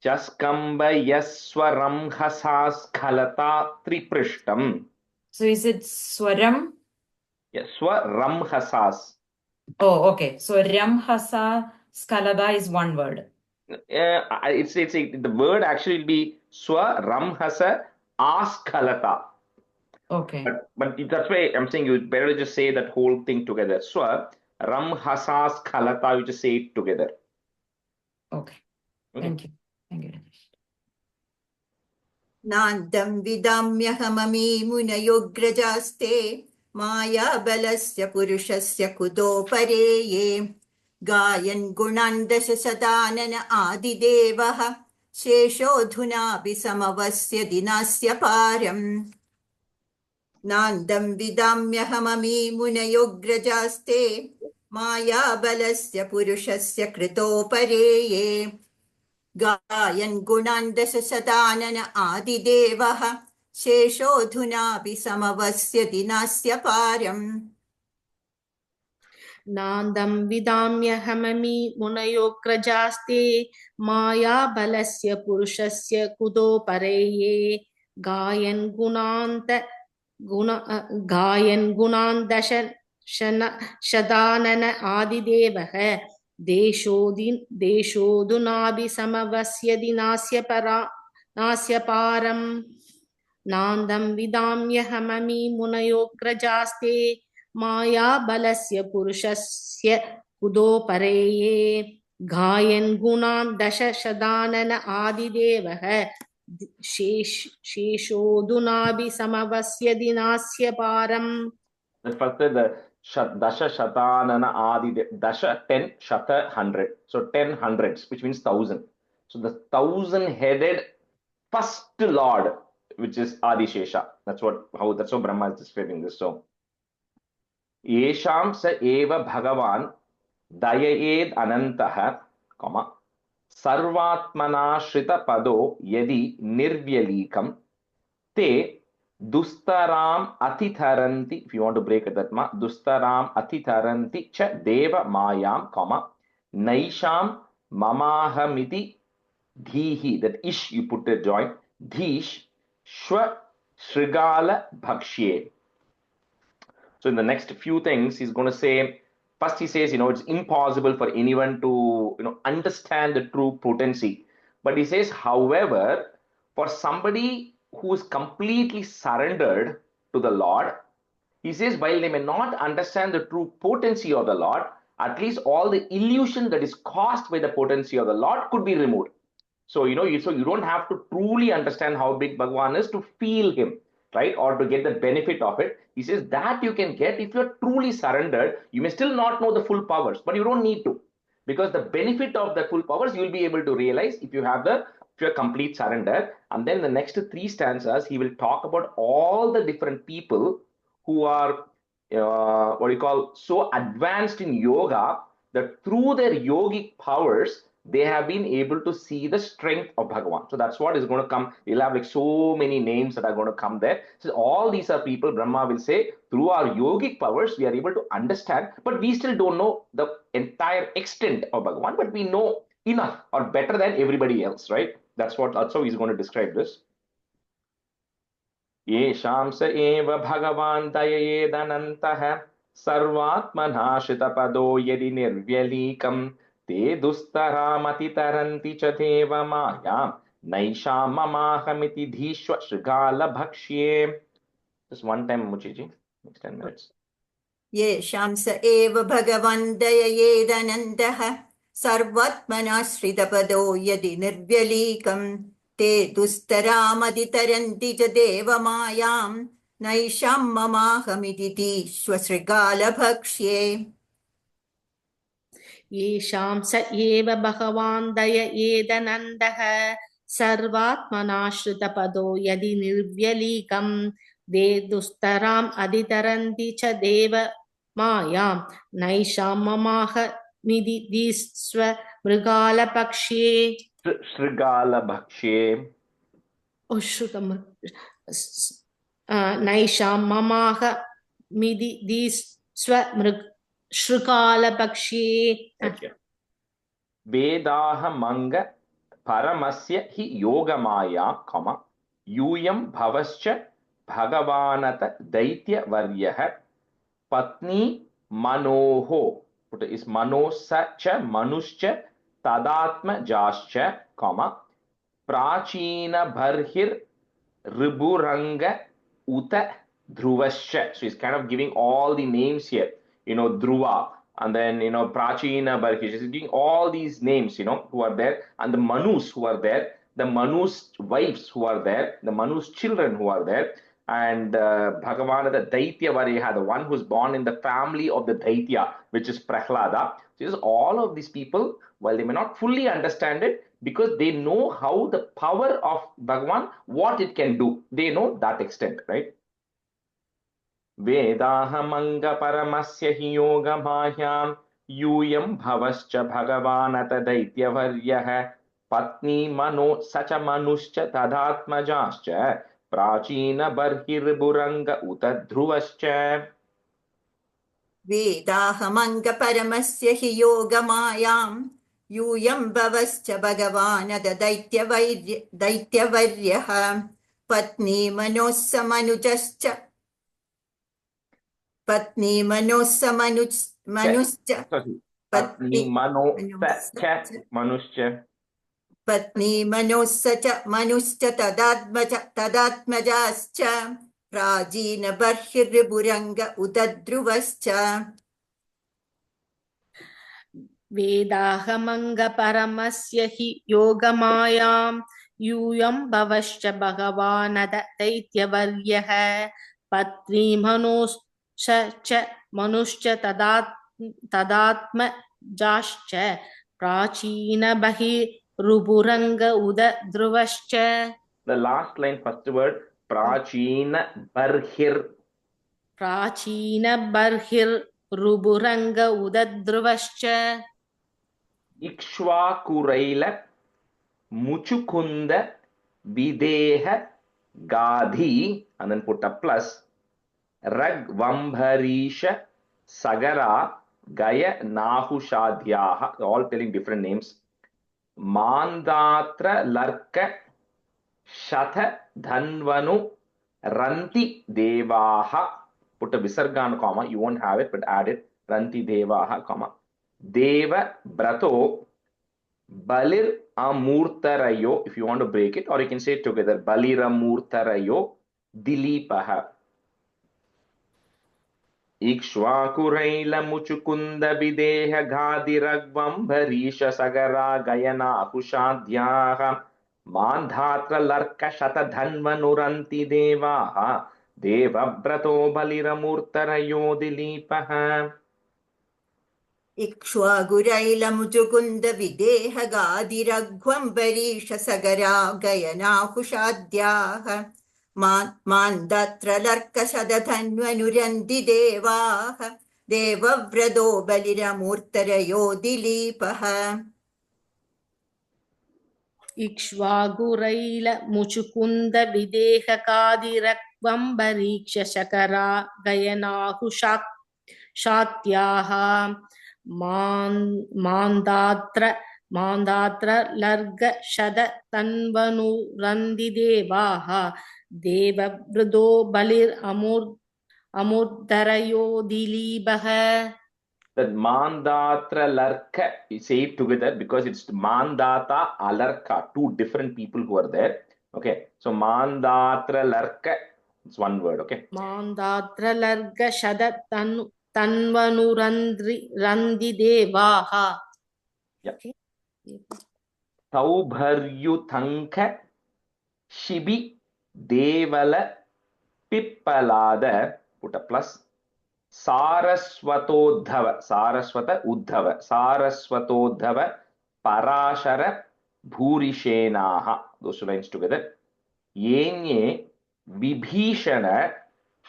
Jaskamba yaswaram hasas khalata triprishtam. So is it Swaram? Yes, swaram hasas. Oh, okay. So Ramhasa Skalada is one word. It's the word actually will be swaramhasa askhalata. Okay. But that's why I'm saying you better to just say that whole thing together. Swaramhasa skhalata, you just say it together. Okay. Okay. Thank you. Thank you, Rajesh. नान्दं विदाम्यहममी मुनयोग्रजास्ते मायाबलस्य पुरुषस्य कुतोपरेये गायन् गुणान् दशशतानन आदिदेवः शेषोऽधुनापि समवस्य दिनास्य पारम् नान्दं विदाम्यहममी मुनयोग्रजास्ते मायाबलस्य पुरुषस्य कृतोपरेये गायन् गुणान् दशशतानन आदिदेवः शेषोऽधुनापि समवस्य दिनास्य पारम् नान्दं विदाम्यहममी मुनयोग्रजास्ते मायाबलस्य पुरुषस्य कुतोपरेये गायन् गुणान् शतानन आदिदेवः देशोऽधुनापि समवस्य दिनास्य नास्य पारम् नान्दं विदाम्यहममी मुनयोग्रजास्ते मायाबलस्य पुरुषस्य कुतोपरेये गायन् गुणान् दशशतानन आदिदेवः शेषोऽधुनापि समवस्य दिनास्य पारम्. The first the dasha shatanana adi dasha 10 shata 100. So 10 hundreds, which means 1,000. So the 1,000-headed first Lord, which is Adishesha. That's how Brahma is describing this. So Yesham sa eva bhagavan dayayed anantah, comma sarvatmana shrita pado yadi nirvyalikam te dustaram atitharanti. If you want to break it, that dustaram atitharanti cha deva mayam, comma naisham mamahamiti dhihi. That ish you put a joint. Dhish shwa shrigala bhakshye. So in the next few things, he's going to say, first he says, it's impossible for anyone to, understand the true potency. But he says, however, for somebody who is completely surrendered to the Lord, he says, while they may not understand the true potency of the Lord, at least all the illusion that is caused by the potency of the Lord could be removed. So, so you don't have to truly understand how big Bhagavan is to feel him, right? Or to get the benefit of it. He says that you can get if you're truly surrendered. You may still not know the full powers, but you don't need to. Because the benefit of the full powers, you'll be able to realize if you're complete surrender. And then the next 3 stanzas, he will talk about all the different people who are, so advanced in yoga that through their yogic powers, they have been able to see the strength of Bhagavan. So that's what is going to come. You'll have like so many names that are going to come there. So all these are people, Brahma will say, through our yogic powers, we are able to understand, but we still don't know the entire extent of Bhagavan, but we know enough or better than everybody else, right? That's how he's going to describe this. Yesham sa eva Bhagavan dayayedanantah sarvatmanha shritapado yadi nirvyalikam te dustaramati taranti cha deva mayam naisham mamahamiti dhishwa shrigala bhakshye. Just one time, Muchiji. Next 10 minutes. येषां स एव भगवन् दययेदनन्दः सर्वात्मनाश्रितपदो यदि निर्व्यलीकम् ते दुस्तरामधितरन्ति च देवमायां नैषां ममाहमिति स्वशृगालभक्ष्ये. येषां स एव भगवान् दय एदनन्दः सर्वात्मनाश्रितपदो यदि निर्व्यलीकं दे दुस्तराम् अधितरन्ति च देव मायां नैषां ममाह मिदिस्व मृगालपक्ष्ये Shrigalabhakshe. नैषां ममाह मिदिस्व शृगालपक्ष्ये Okay. Vedaham paramasya hi yogamaya, यूयं भवश्च भगवानत दैत्य वर्यः पत्नी मनोहो is manosa cha manushcha tadatmajascha, prachina bharhir riburanga uta dhruvascha. So he's kind of giving all the names here, Dhruva, and then, Prachina Barhish. He's giving all these names, who are there, and the Manus who are there, the Manus wives who are there, the Manus children who are there, and Bhagavana, the Daitya Variha, the one who's born in the family of the Daitya, which is Prahlada. So all of these people, while they may not fully understand it, because they know how the power of Bhagavan, what it can do. They know that extent, right? Vedahamanga paramasya hi yoga mahyam yuyam bhavascha bhagavanata daityavaryaha patni mano sacha manushcha tadatmajascha prachina barhirburanga uta dhruvascha. वेदाहमङ्ग परमस्य हि योगमायां यूयं भवश्च भगवानद दैत्यवर्यः पत्नी मनोस्समनुजश्च पत्नी मनोस्समनुश्च पत्नी मनुश्च पत्नी मनोस्स च मनुश्च तदात्मजाश्च प्राचीन बर्हिर्बुरंग उदद्रुवश्च वेदाहमङ्ग परमस्य हि योगमायां यूयं भवश्च भगवानद दैत्यवर्यः पत्नी मनोश्च च मनुश्च तदात्मजाश्च प्राचीन बहिरुबुरंग उदद्रुवश्च. The last line, first word, Prachina Barhir. Prachina Barhir Ruburanga Ikshvakuraila Muchukunda Videha Gadhi, and then put a plus, Ragvambharisha Sagara Gaya Nahushadhyaha, all telling different names. Mandatra Larka Shatha Dhanvanu Ranti Devaha, put a visarga comma, you won't have it, but add it, Ranti Devaha, comma. Deva Brato Balir Amurtarayo, if you want to break it, or you can say it together, Baliramurtarayo Dilipaha. Ikshvakuraila Muchukunda Videha Gadi Ragvam Bharisha Sagara Gayana Akushadhyaha Mandhatra Larka Shata Dhanvanuranti Devaha Deva Brato Baliramurtarayo Dilipaha. इक्ष्वागुरैल Muchukunda विदेह गादिरघ्वम्बरीश सगरा गयनाहुषाद्याः मान्दात्रलर्कशदधन्वनुरन्ति देवाः देवव्रतो बलिरमूर्तरयो दिलीपः. इक्ष्वागुरैल मुचुकुन्द विदेह गादिरघ्वम्बरीश सगरा गयनाहुषाद्याः मान्दात्र लर्ग शद तन्वनुरन्ति देवाः देवव्रतो बलिर अमूर्धरयो दिलीपः. That Mandatra Larka, you say it together because it's Mandata Alarka, two different people who are there. Okay, so Mandatra Larka, it's one word, okay? Mandatra Larga Shada Tanvanurandi Devaha. Yeah. Taubharyuthanka Shibi Devala Pippalada, put a plus, सारस्वतोद्धव Saraswat Uddhav सारस्वतोद्धव Parashar भूरिशेनाः. Those two lines together. येन्ये Vibhishana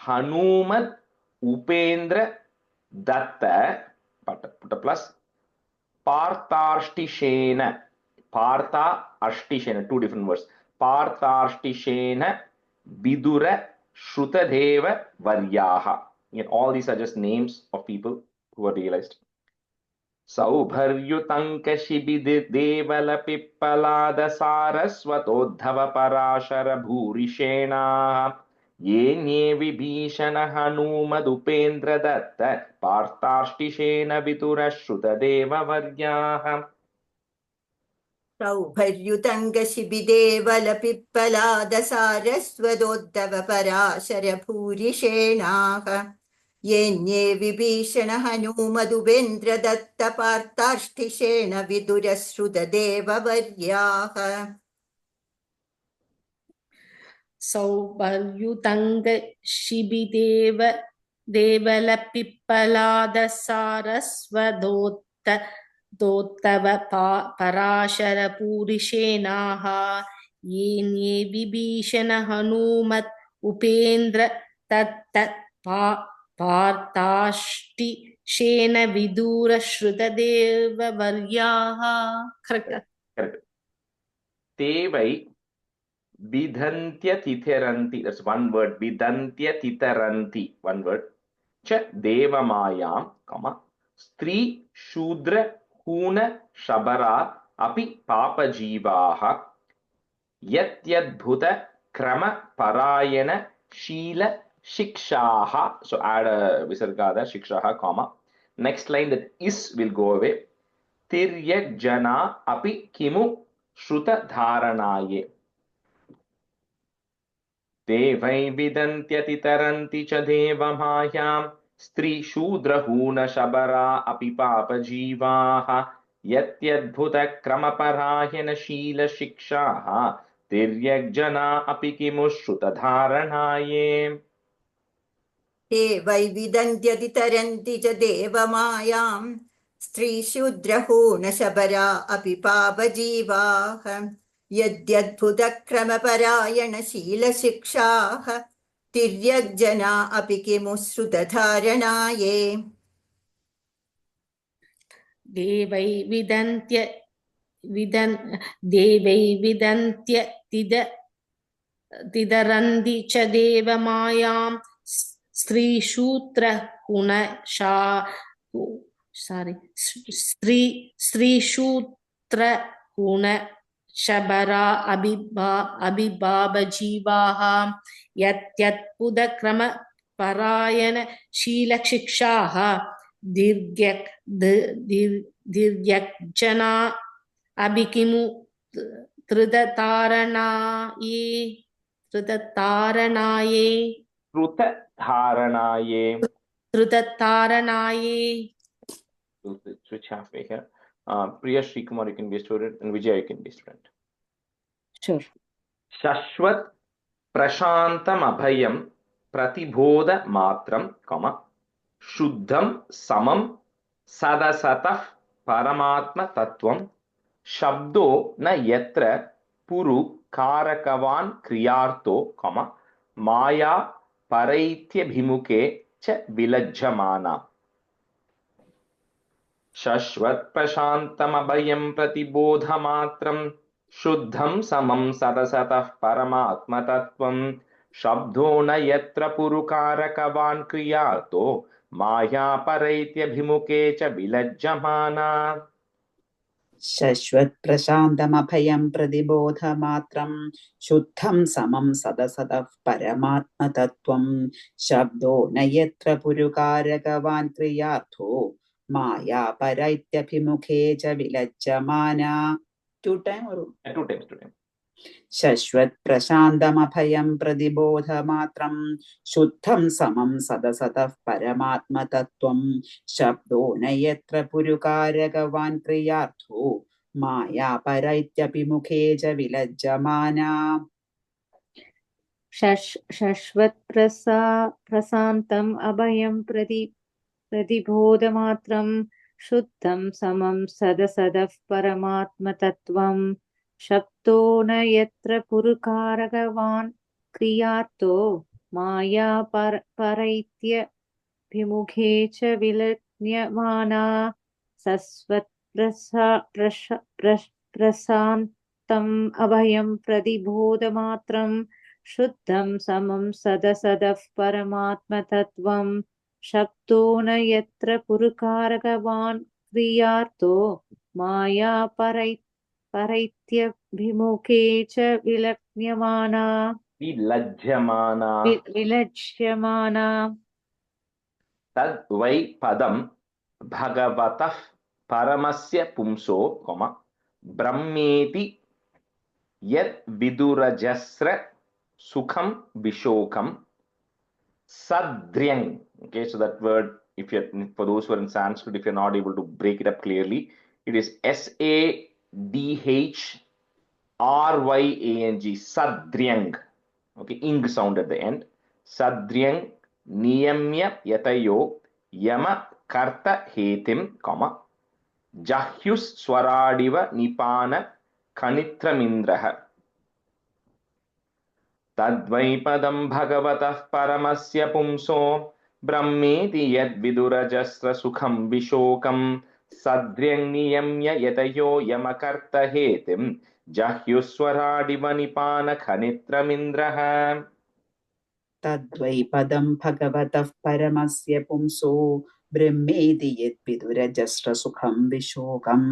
Hanumat Upendra Dutt put a plus पार्थार्ष्टिशेन partha ashtishena, two different words, partharstishena vidura shrutadeva varyaha. Again, all these are just names of people who are realized. Saubharyutanka shibidevala pippalada saraswatodhava parashara bhurishena yenye vibhishana hanumadupendra datta partharstishena vidura shrutadeva varyaha. सौभर्युतङ्गशिबिदेवलपिप्पलादसारस्वतोद्धव पराशरभूरिशेणाः येन्ये Vibhishana हनुमदुपेन्द्रदत्त पार्थार्ष्टिशेण विदुरश्रुतदेववर्याः. सौभर्युतङ्गशिबिदेव देवलपिप्पलादसारस्वतोत्तव पराशरपूरिशेनाः येन्ये Vibhishana Hanumat Upendra Dutt पार्थार्ष्टिशेन विदुरश्रुतदेववर्याः. Correct. Tevai vidhantya titharanti, that's one word, vidhantya titharanti, one word, cha devamayam, comma, stri shudra huna shabara api papajivaha yatyadbhuta krama parayana shila shikshaha. So add a visargada shikshaha, comma. Next line, that is will go away. Tiryak jana api kimu shruta dharanaye. Devai vidantyati taranti cha devamayam stri shudra huna shabara api papa jivaha yatyadbhuta krama parayana shila shikshaha tiryak jana api kimu shruta dharanaye. ते वै विदन्त्यति तरन्ति च देवमायां स्त्रीशूद्रहूणशबरा अपि पापजीवाः यद्यद्भुतक्रमपरायणशीलशिक्षाः तिर्यग्जना अपि किमु श्रुतधारणाये. देवै विदन्त्य तिदरन्ति च देवमायां स्त्रीशूद्रहूणशबरा अभिभावजीवाः यत्यद्भुतक्रमपरायणशीलशिक्षाः दीर्घजना अपि किमु धृतधारणाये. Switch halfway here. Priya Srikumar, you can be a student, and Vijay, you can be a student. Sure. Shashwat prashantam abhayam pratibodha matram, comma, shuddham samam sadasatah paramatma tattvam shabdo na yatra puru karakavan kriyarto, comma, maya paraitya bhimuke cha vilajjamana. Shashwat prashantam abhayam pratibodha matram shuddham samam sadasatah paramatma tattvam shabdo na yatra purukarakavan kriyato maya paraitya bhimuke cha vilajjamana. Shashwat prashantamabhayam pratibodhamatram shuddham samam sadasatah paramatma tattvam shabdo nayatra purukarakavan kriyartho maya paraityaphimukhe cha vilajjamana. Two times. Shashwat prashantamabhayam pratibodhamatram shuddham samam sadasatah paramatma tattvam shabdo nayatra purukarakavan kriyartho maya paraityaphimukhe cha vilajjamana. प्रशान्तम् अभयं प्रतिबोधमात्रं शुद्धं समं सदसदः परमात्मतत्त्वं शब्दो न यत्र पुरुकारकवान् क्रियार्थो माया परैत्यभिमुखे च विलग्न्यमाना प्रशान्तम् अभयं प्रतिबोधमात्रं शुद्धं समं सदसदः परमात्मतत्त्वं शब्दो न यत्र पुरुकारकवान् क्रियार्थो माया परैत्यभिमुखे च विलग्न्यमाना विलज्यमाना तद् वै पदं भगवतः परमस्य पुंसो ब्रह्मेति यत् विदुरजस्र सुखं विशोकं sadryang. Okay, so that word, if you're, for those who are in Sanskrit, if you're not able to break it up clearly, it is sadryang, sadryang. Okay, ing sound at the end. Sadryang niyamya yatayo yama karta hetim, jahyus swaradiva nipana kanitramindraha. तद्वै पदं भगवतः परमस्य पुंसो ब्रह्मेति यद्विदुरजस्र सुखं विशोकं सद्र्यं नियम्य यतयो यमकर्त हेतिं जह्युस्वराडिव निपानखनित्रमिन्द्रः तद्वै पदं भगवतः परमस्य पुंसो ब्रह्मेति यद्विदुरजस्रसुखं विशोकं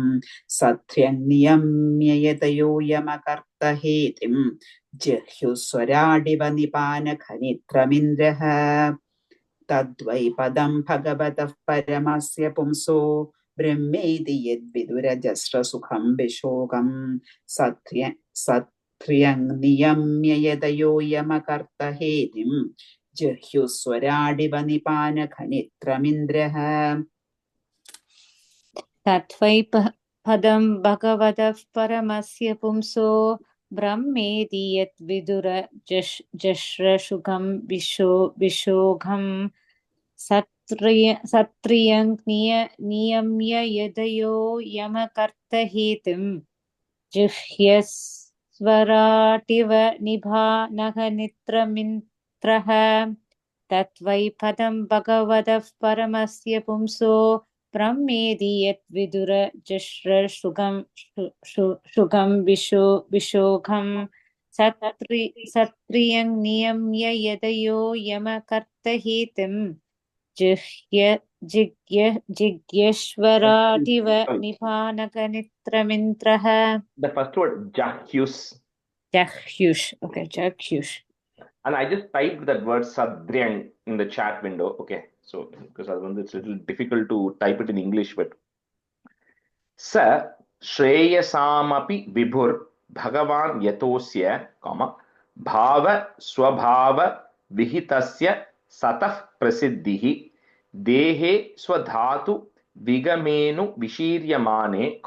सत्र्यं नियम्य यतयो यमकर्त हेतिं जह्युस्वराडिव निपानखनित्रमिन्द्रः तद्वै पदं भगवतः परमस्य पुंसो ब्रह्मेति यद्विदुरजस्रसुखं विशोकं सत्र्यं नियम्य यतयो यमकर्त हेतिं जह्युस्वराडिव निपानखनित्रमिन्द्रः तद्वै पदं भगवतः परमस्य पुंसो ब्रह्मेति यद्विदुरजस्रसुखं विशोकं सत्रियं नियम्य यतयो यमकर्त हेतिं जिह्यस्वराटिव निपानखनित्रमिन्द्रः तद्वै पदं भगवतः परमस्य पुंसो ब्रह्मेति यद्विदुरजस्रसुखं विशोकं सत्रियं नियम्य यतयो यमकर्त हेतिं जिज्ञेश्वरादिव निपानखनित्रमिन्द्रः. The first word, jahyus. Jahyush. Okay, jahyush. And I just typed that word sadryang in the chat window. Okay, so because I wonder it's a little difficult to type it in English, but sa shreyasamapi vibhur bhagavan yatosya, bhava swabhava vihitasya satah prasiddhihi dehe swadhatu vigamenu vishiryamane,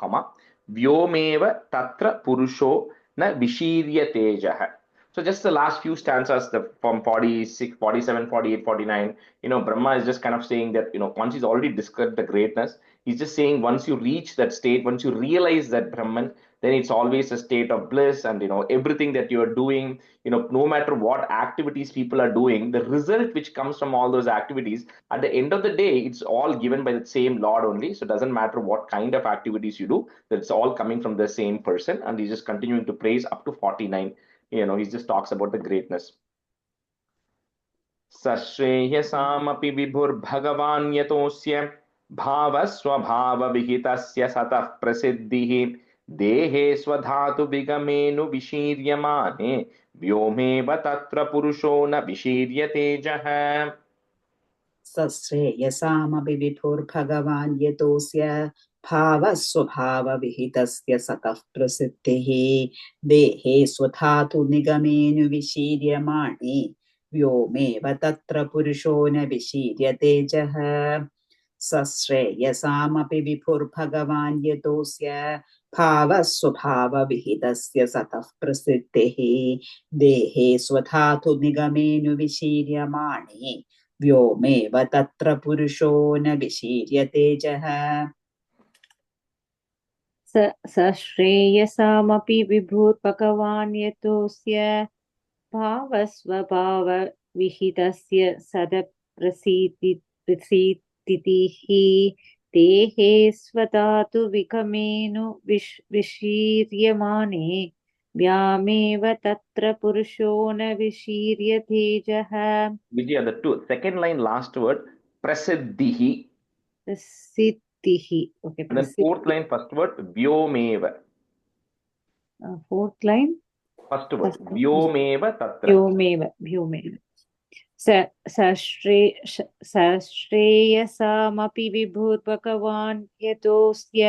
vyomeva tatra purusho na vishiryatejah. So just the last few stanzas from 46, 47, 48, 49, Brahma is just kind of saying that, once he's already described the greatness, he's just saying once you reach that state, once you realize that Brahman, then it's always a state of bliss and, everything that you're doing, no matter what activities people are doing, the result which comes from all those activities, at the end of the day, it's all given by the same Lord only. So it doesn't matter what kind of activities you do, that's all coming from the same person. And he's just continuing to praise up to 49. He just talks about the greatness. Sashreyasamapi vibhur bhagavan yatosya bhava swabhava vihitasya satah prasiddhihi dehe swadhatu vigamenu vishiryamane vyomeva tatra purusho na vishiryatejah. सश्रेयसामपि विभुर्भगवान् यतोऽस्य भावस्वभावविहितस्य सतः प्रसिद्धिः देहे स्वधातु निगमेनु विशीर्यमाणे व्योमेव तत्र पुरुषो न विशीर्यतेजः सश्रेयसामपि विभुर्भगवान् यतोऽस्य भावस्वभावविहितस्य सतः प्रसिद्धेः देहे स्वधातु निगमेऽनुविशीर्यमाणे व्योमेव तत्र पुरुषो न विशीर्यतेजः स श्रेयसामपि विभूर्भगवान् यतोऽस्य भावस्वभावविहितस्य सदप्रसीतिः देहे स्वधातु विगमेनु विशीर्यमाणे व्यामेव तत्र पुरुषो न विशीर्यतेजः Vijaya, the second line, last word, prasiddhihi. प्रसिद्धिः. Okay, And then fourth line, first word, vyomeva. Fourth line. First word, vyomeva tatra. व्योमेव. सश्रेयसामपि विभूर्भगवान् यतोऽस्य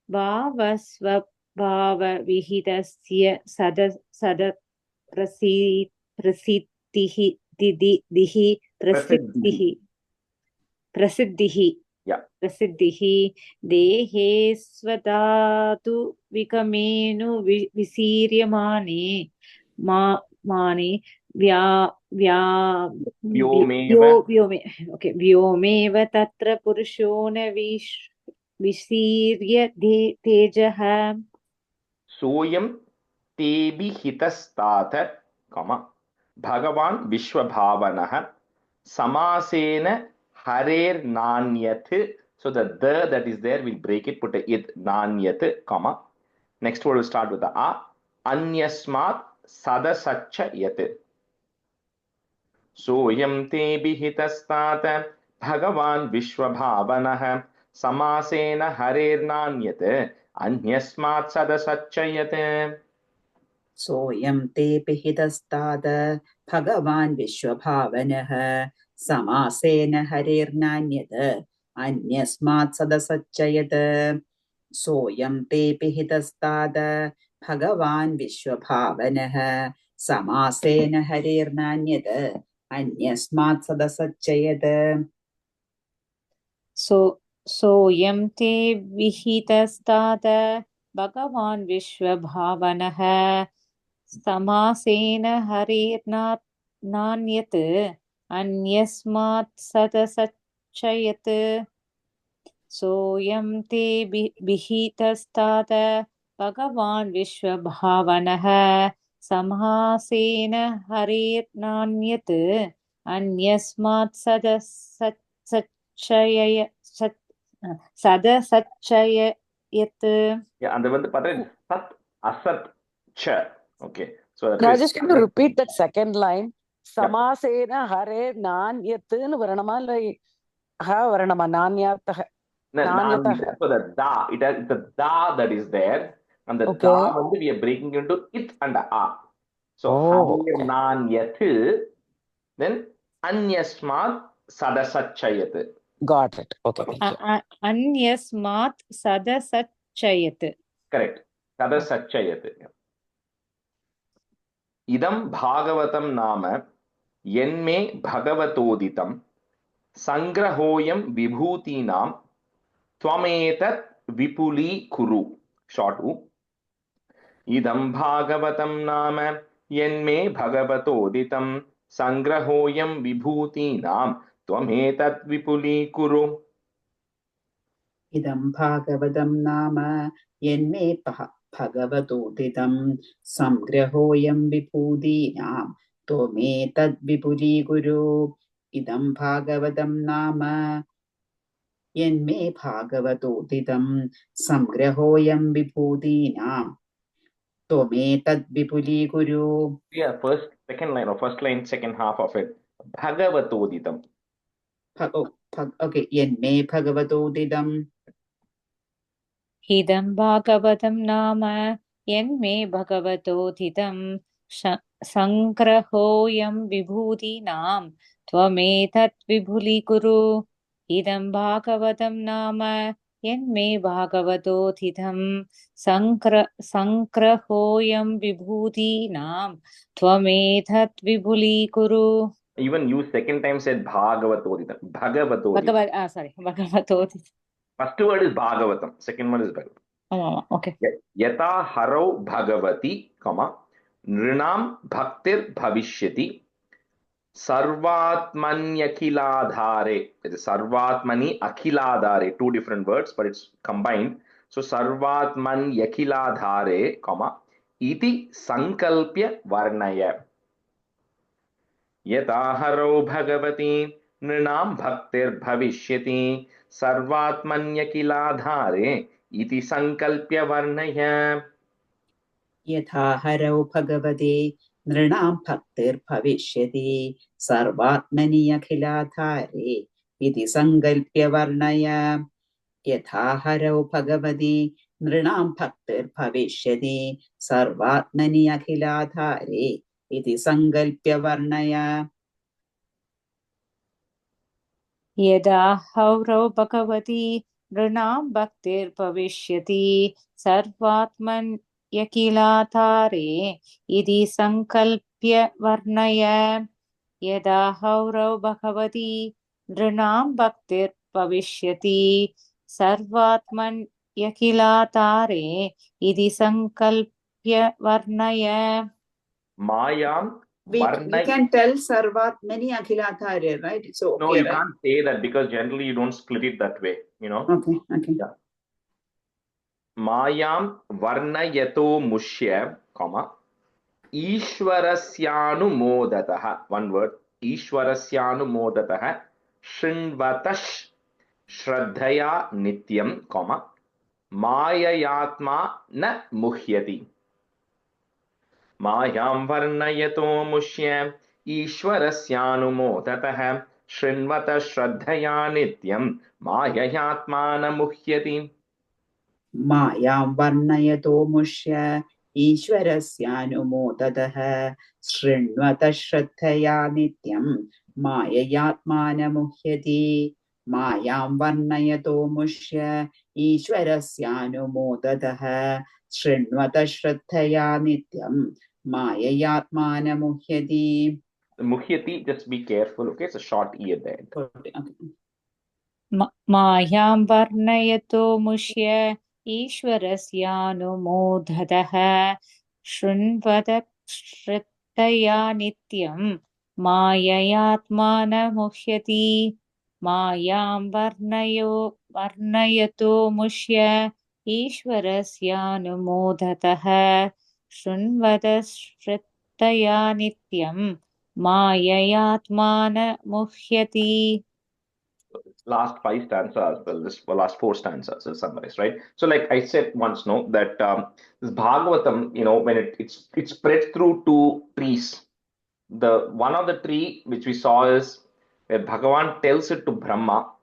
भावस्वभावविहितस्य प्रसिद्धिः देहे स्वधातु विगमेनु विशीर्यमाणे व्योमेव तत्र पुरुषो न विशीर्यतेजः सोऽयं तेभि हितस्तात, भगवान् विश्वभावनः समासेन हरेर्नान्यत्. So the that is there, we'll break it, put a it, nanyat, comma. Next word will start with the a. Anyasmat sadasaccha yat. Soyam te bihitastat bhagavan vishwabhavanah samasena harirnanyat anyasmat sadasaccha yat. सोऽयं ते पिहितस्ताद भगवान् विश्वभावनः समासेन हरेर्नान्यत् अन्यस्मात् सदसच्चयत् सोऽयं ते पिहितस्ताद भगवान् विश्वभावनः समासेन हरेर्नान्यत् अन्यस्मात् सदसच्चयत् सोऽयं ते विहितस्ताद भगवान् विश्वभावनः समासेन हरेर्नान्यत् अन्यस्मात् सदसच्चयत् सोऽयं ते विहितस्ताद भगवान् विश्वभावनः समासेन हरेर्नान्यत् अन्यस्मात् सदसच्चयत्. Yeah, and then the sat asat cha. Okay, so that Rajesh, can you repeat that second line? Samasena hare nanyatnu varanama like ha varanama nanyatah. So the da, it has the da that is there, and the da we are breaking into it and a. So harir nanyat, then anyasmat sadasachayat. Got it. Okay. Anyasmat sadasachayat. Correct. Sadasachayat. Idam bhagavatam nama yenme bhagavatoditam sangrahoyam vibhutinam tvametat vipuli kuru. Short u. Idam bhagavatam nama yenme bhagavatoditam sangrahoyam vibhutinam tvametat vipuli kuru. इदं भागवतं नाम यन्मे भगवतोदितं संग्रहोऽयं विभूतीनां त्वमेतद्विपुलीकुरु इदं भागवतं नाम यन्मे भागवतोदितं संग्रहोऽयं विभूतीनां त्वमेतद्विपुलीकुरु. Yeah, first, second line or first line, second half of it. Bhagavatoditam. Okay, यन्मे भगवतोदितं. इदं भागवतं नाम यन्मे भगवतोदितं संग्रहोऽयं विभूतीनां त्वमेतत् विपुलीकुरु इदं भागवतं नाम यन्मे भागवतोदितं संग्रहोऽयं विभूतीनां त्वमेतत् विपुलीकुरु. Even you second time said Bhagavatoditam. Bhagavatoditam. Bhagavatoditam. First word is Bhagavatam. Second one is Bhagavatam. Okay. Yata harau bhagavati, nrinam bhaktir bhavishyati, sarvatmanyakiladhare. It is sarvatmani akhiladhare, two different words, but it's combined. So sarvatmanyakiladhare, iti sankalpya varnaya. Yata harau bhagavati, nrinam bhaktir bhavishyati, sarvatmanyakiladhare, iti sankalpya varnaya. यथा हरौ भगवते नृणां भक्तिर्भविष्यति सर्वात्मनि अखिलाधारे इति सङ्कल्प्य वर्णय यथा हरौ भगवति नृणां भक्तिर्भविष्यति सर्वात्मनि अखिलाधारे इति सङ्कल्प्य वर्णय यदा हरौ भगवति नृणां भक्तिर्भविष्यति सर्वात्मन्यखिलाधारे इति सङ्कल्प्य वर्णय यदा हरौ भगवति नृणां भक्तिर्भविष्यति सर्वात्मन्यखिलाधारे इति सङ्कल्प्य वर्णय Mayam We can tell Sarvatmani Akhilathare, right? It's okay. No, you right? can't say that because generally you don't split it that way, you know. Okay. Yeah. Mayam varnayato mushya, Ishwarasyanu modataha. One word. Ishwarasyanu modataha. Shinvatash shraddhaya nityam, Mayayatma na muhyati. Mayam varnayato mushya Ishwarasyanumodataha Shrinvata Shraddhaya Nityam Mayayatmana Muhyati. Mayam varnayato mushya Ishwarasyanumodataha Shrinvata Shraddhaya Nityam Mayayatmana Muhyati. Mayam varnayato mushya Ishwarasyanumodataha Shrinvata Shraddhaya Nityam Mayayatmana Muhyati. Muhyati, just be careful, okay? It's a short E at the end. Okay. Mayam varnayato mushya Ishwarasyanumodataha Shrinvata Shraddhaya Nityam Mayayatmana Muhyati. Mayam varnayato mushya Ishwarasyanumodataha Shrinvata Shraddhaya Nityam Mayayatmana Muhyati. Last 5 stanzas, well, this last 4 stanzas is summarized, right? So, like I said once, no, that this Bhagavatam, you know, when it's spread through 2 trees. The one of the tree which we saw is where Bhagavan tells it to Brahma.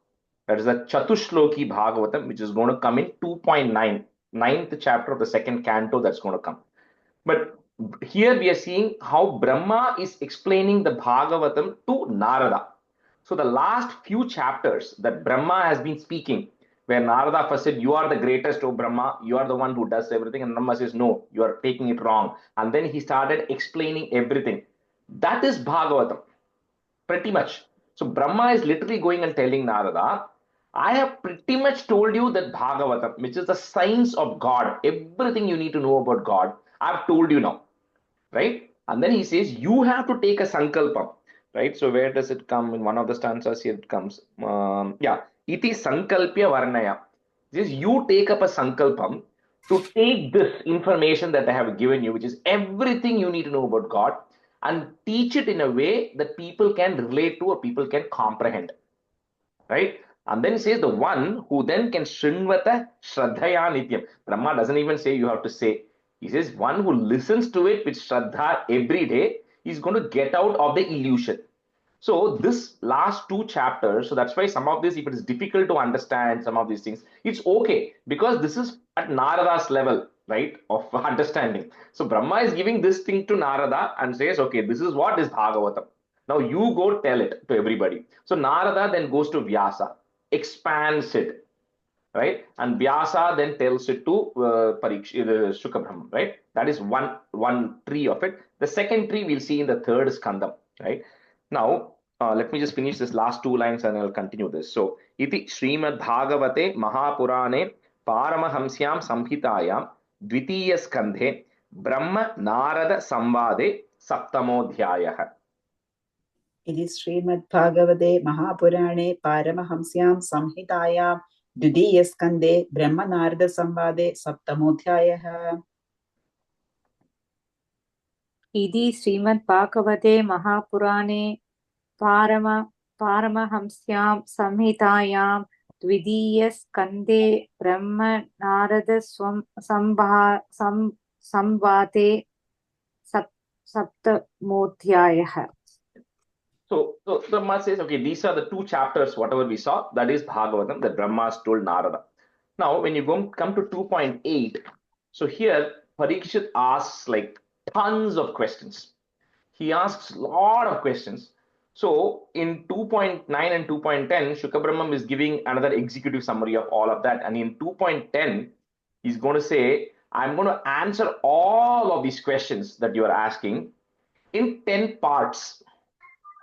That is the Chatushloki Bhagavatam, which is going to come in 2.9, 9th chapter of the 2nd canto that's going to come. But here we are seeing how Brahma is explaining the Bhagavatam to Narada. So the last few chapters that Brahma has been speaking, where Narada first said, you are the greatest, O Brahma, you are the one who does everything. And Brahma says, no, you are taking it wrong. And then he started explaining everything. That is Bhagavatam, pretty much. So Brahma is literally going and telling Narada, I have pretty much told you that Bhagavatam, which is the science of God, everything you need to know about God, I've told you now, right? And then he says, you have to take a sankalpam, right? So where does it come? In one of the stanzas here it comes. Iti sankalpya varnaya. This is you take up a sankalpam to take this information that I have given you, which is everything you need to know about God, and teach it in a way that people can relate to or people can comprehend, right? And then he says the one who then can Shrinvata Shraddhaya Nityam. Brahma doesn't even say you have to say. He says one who listens to it with Shraddha every day is going to get out of the illusion. So this last 2 chapters, so that's why some of this, if it is difficult to understand some of these things, it's okay because this is at Narada's level, right, of understanding. So Brahma is giving this thing to Narada and says, okay, this is what is Bhagavatam. Now you go tell it to everybody. So Narada then goes to Vyasa, expands it, right? And Vyasa then tells it to Shuka Brahma, right? That is one tree of it. The second tree we'll see in the 3rd skandam, right? Now, let me just finish this last 2 lines and I'll continue this. So, iti Srimad Bhagavate Mahapurane पारमहंस्यां संहितायां द्वितीयस्कन्धे ब्रह्म नारद संवादे सप्तमोऽध्यायः। इति श्रीमद्भागवते महापुराणे पारमहंस्यां संहितायां द्वितीयस्कन्धे ब्रह्मनारदसंवादे सप्तमोऽध्यायः। इति श्रीमद्भागवते महापुराणे पारमहंस्यां संहितायां द्वितीयस्कन्धे संवादे सप्तमोऽध्यायः. So the Brahma says, okay, these are the two chapters, whatever we saw, that is Bhagavatam, that Brahma has told Narada. Now, when you come to 2.8, so here Parikshit asks like tons of questions. He asks a lot of questions. So in 2.9 and 2.10, Shukra Brahman is giving another executive summary of all of that. And in 2.10, he's going to say, I'm going to answer all of these questions that you are asking in 10 parts.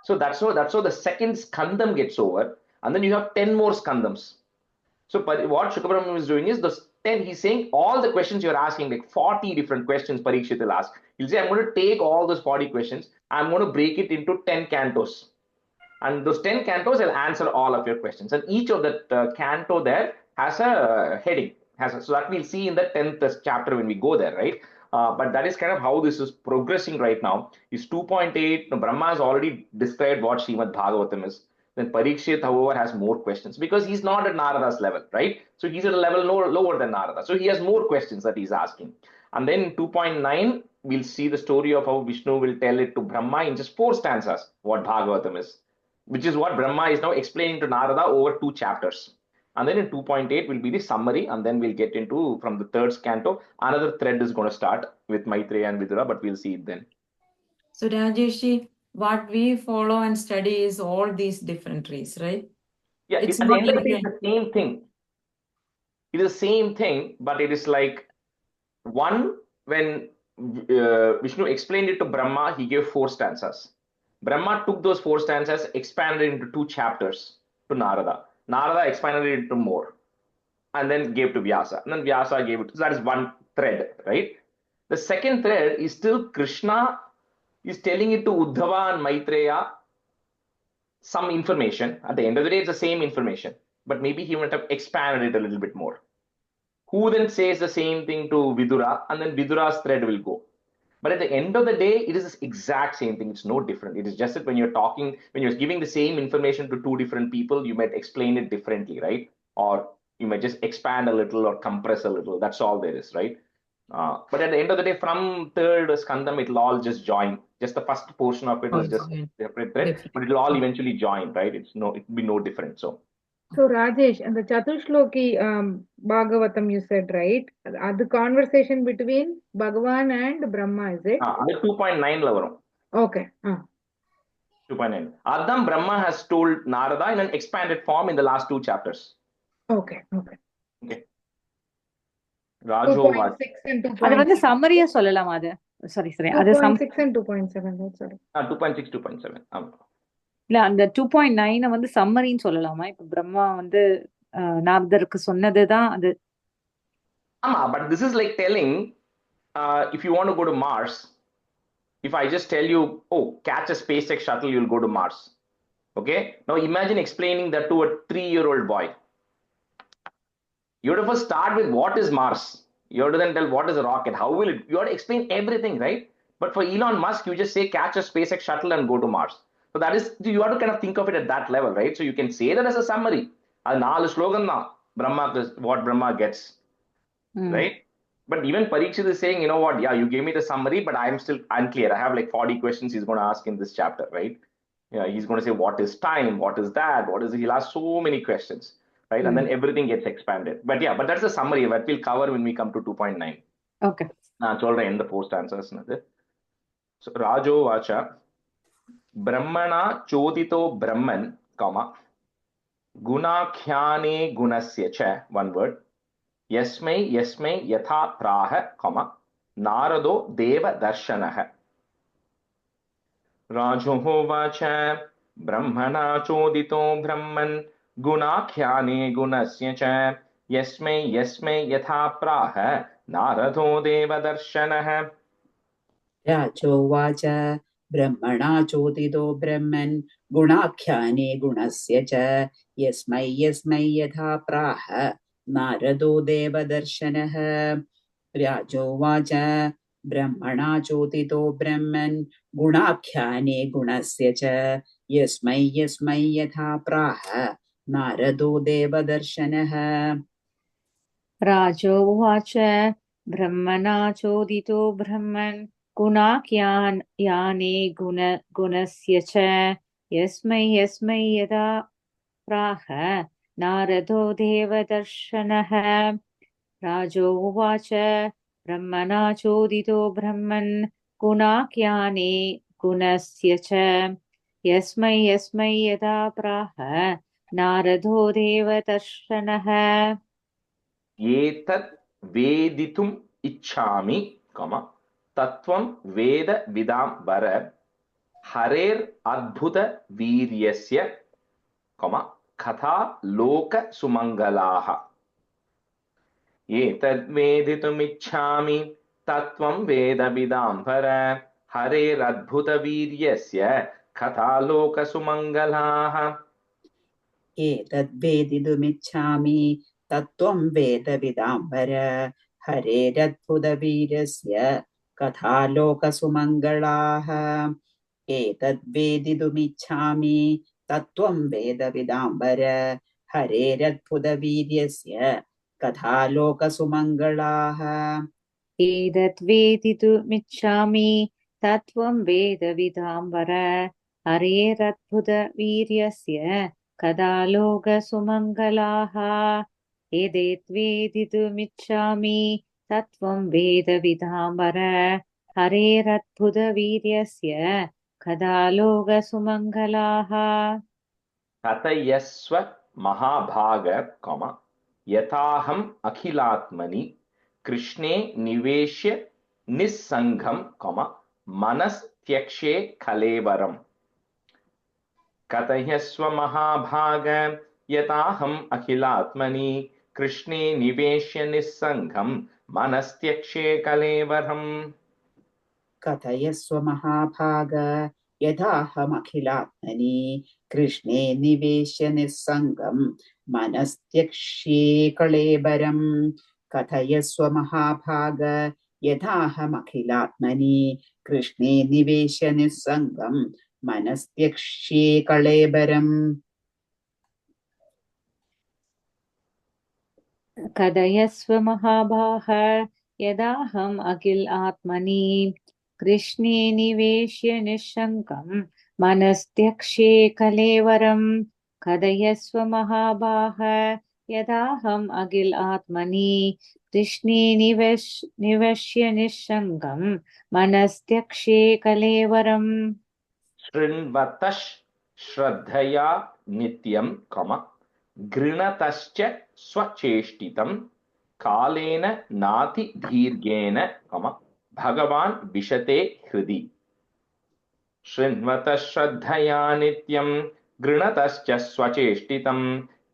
So that's how the second skandam gets over, and then you have 10 more skandams. So what Shukra Brahman is doing is he's saying all the questions you're asking, like 40 different questions Parikshit will ask. He'll say, I'm going to take all those 40 questions, I'm going to break it into 10 cantos. And those 10 cantos will answer all of your questions. And each of the canto there has a heading. So that we'll see in the 10th chapter when we go there, right? But that is kind of how this is progressing right now. Is 2.8, Brahma has already described what Srimad Bhagavatam is. Then Parikshit, however, has more questions because he's not at Narada's level, right? So he's at a level lower than Narada. So he has more questions that he's asking. And then in 2.9, we'll see the story of how Vishnu will tell it to Brahma in just 4 stanzas, what Bhagavatam is, which is what Brahma is now explaining to Narada over 2 chapters. And then in 2.8 will be the summary, and then we'll get into, from the 3rd canto, another thread is going to start with Maitreya and Vidura, but we'll see it then. So Rajesh, what we follow and study is all these different trees, right? Yeah, It's at the not end of the like day, it's the same thing. It is the same thing, but it is like one, when Vishnu explained it to Brahma, he gave 4 stanzas. Brahma took those 4 stanzas, expanded into 2 chapters to Narada. Narada expanded it into more, and then gave to Vyasa. And then Vyasa gave it. So that is one thread, right? The second thread is still Krishna is telling it to Uddhava and Maitreya some information. At the end of the day, it's the same information, but maybe he might have expanded it a little bit more. Who then says the same thing to Vidura, and then Vidura's thread will go. But at the end of the day, it is the exact same thing. It's no different. It is just that when you're talking, when you're giving the same information to 2 different people, you might explain it differently, right? Or you might just expand a little or compress a little. That's all there is, right? But at the end of the day, from 3rd skandam, it'll all just join. Just the first portion of it is just separate thread, but it'll all eventually join, right? It'll be no different. So Rajesh, and the Chatushloki Bhagavatam you said, right? The conversation between Bhagavan and Brahma, is it? the 2.9 level. Okay. 2.9. Adam Brahma has told Narada in an expanded form in the last 2 chapters. Okay. Rajo 2.6 and 2.7. அது வந்து சம்மரியா சொல்லலாமா அது? Sorry. அது 2.6 and 2.7, right? Sorry. 2.6, 2.7. இல்ல அந்த 2.9 வந்து சம்மரின்னு சொல்லலாமா? இப்ப பிரம்மா வந்து நாரதருக்கு சொன்னதுதான் அது. But this is like telling, if you want to go to Mars, if I just tell you, oh, catch a SpaceX shuttle, you'll go to Mars. Okay? Now imagine explaining that to a 3-year-old boy. You have to first start with what is Mars. You have to then tell what is a rocket, how will it, you have to explain everything, right? But for Elon Musk, you just say catch a SpaceX shuttle and go to Mars. So that is, you have to kind of think of it at that level, right? So you can say that as a summary. That's 4 slogan na, Brahma, what Brahma gets, right? But even Parikshit is saying, you know what, yeah, you gave me the summary, but I'm still unclear. I have like 40 questions he's going to ask in this chapter, right? Yeah, he's going to say, what is time? What is that? What is it? He'll ask so many questions, right? And then everything gets expanded. But yeah, but that's the summary that we'll cover when we come to 2.9. Okay. That's all right in the 4 stanzas. So, Rajo Vacha, Brahmana Chodito Brahman, comma, Gunakhyane Gunasya cha, one word. Yasmai yatha praha, comma, Narado Deva Darshanaha. Rajoho vacha, Brahmana chodito Brahman, Gunakhyane gunasya cha, यस्मै यस्मै यथा प्राह नारदो देवदर्शनः राजोवाच ब्रह्मणा चोदितो ब्रह्मन् गुणाख्याने गुणस्य च यस्मै यस्मै यथा प्राह नारदो देवदर्शनः राजोवाच ब्रह्मणा चोदितो ब्रह्मन् गुणाख्याने गुणस्य च यस्मै यस्मै यथा प्राह नारदो देवदर्शनः राजोवाच ब्रह्मणा चोदितो ब्रह्मन् गुणाख्याने गुणस्य च यस्मै यस्मै यदा प्राह नारदो देवदर्शनः राजोवाच ब्रह्मणा चोदितो ब्रह्मन् गुणाख्याने गुणस्य च यस्मै यस्मै यदा प्राह नारदो देवदर्शनः एतत् वेदितुम् इच्छामि तत्त्वं वेद विदां वर हरेर् अद्भुत वीर्यस्य कथा लोक सुमङ्गलाः एतद्वेदितुमिच्छामि तत्त्वं वेद विदां वर हरेरद्भुत वीर्यस्य कथा लोक सुमङ्गलाः एतद्वेदितुमिच्छामि तत्त्वं वेदविदाम्बर हरेरद्भुतवीर्यस्य कथालोकसुमङ्गलाः एतद्वेदितुमिच्छामि तत्त्वं वेदविदाम्बर हरेरद्भुतवीर्यस्य कथालोकसुमङ्गलाः एतद्वेदितुमिच्छामि तत्त्वं वेदविदाम्बर हरेरद्भुतवीर्यस्य कथालोकसुमङ्गलाः एतद्वेदितुमिच्छामि तत्त्वं वेदविदाम्बर हरेरद्भुतवीर्यस्य कथालोकसुमङ्गलाः कथयस्व महाभाग यथाहम् अखिलात्मनि कृष्णे निवेश्य निस्सङ्गं मनस्त्यक्षे कलेवरम् कथयस्व महाभाग यथाहम् अखिलात्मनि कृष्णे निवेश्य निस्सङ्गं मनस्त्यक्षे कलेवरम् कथयस्व महाभाग यथाहमखिलात्मनि कृष्णे निवेश्य निस्सङ्गं मनस्त्यक्ष्ये कलेबरम् कथयस्व महाभाग यथाहमखिलात्मनि कृष्णे निवेश्य निस्सङ्गं मनस्त्यक्ष्ये कलेबरम् कथयस्व महाभाग यदाहम् अखिल आत्मनि कृष्णे निवेश्य निःशङ्कं मनस्त्यक्षे कलेवरम् कथयस्व महाभाग यदाहम् अखिल आत्मनि कृष्णे निवेश्य निःशङ्कं मनस्त्यक्षे कलेवरम् शृण्वतः श्रद्धया नित्यं गृणतश्च स्वचेष्टितं कालेन नाति दीर्घेन भगवान् विशते हृदि शृण्वतः श्रद्धया नित्यं गृणतश्च स्वचेष्टितं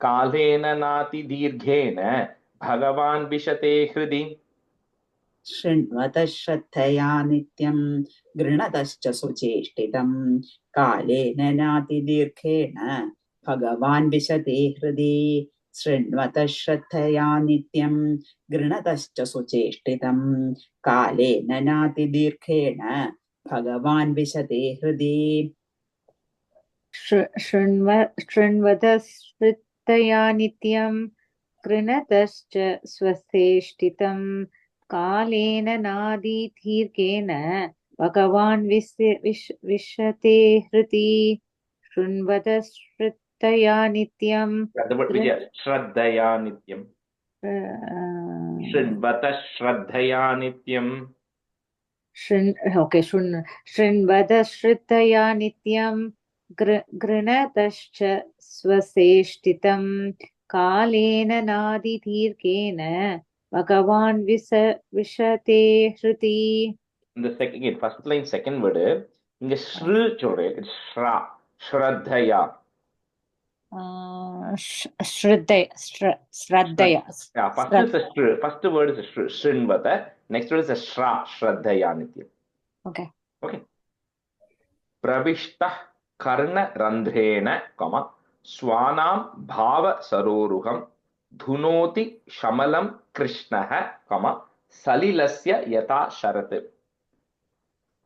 कालेन नाति दीर्घेन भगवान् विशते हृदि शृण्वतः श्रद्धया नित्यं गृणतश्च सुचेष्टितं कालेन नातिदीर्घेण भगवान् विशते हृदि शृण्वतः श्रद्धया नित्यं गृणतश्च सुचेष्टितं कालेन नातिदीर्घेण भगवान् विशते हृदि शृण्वतः श्रद्धया नित्यं गृणतश्च स्वचेष्टितं कालेन नातिदीर्घेन भगवान् विशते हृदि शृण्वतः श्रद्धया नित्यं श्रद्धया नित्यं शृण्वतः श्रद्धया नित्यं शृण्वतः श्रद्धया नित्यं गृणतश्च स्वचेष्टितं कालेन नातिदीर्घेन भगवान् विशते हृदि. The second, again, first line, second word, inga shru chore, it's shra, shraddhaya. Shraddaya. Yeah, first word is Shrinvata. Next word is a Shraddaya Nityam. Okay. Okay. Pravishta Karna Randhrena, Swanam Bhava Saroruham Dhunoti Shamalam Krishnaha, Salilasya Yata Sharat.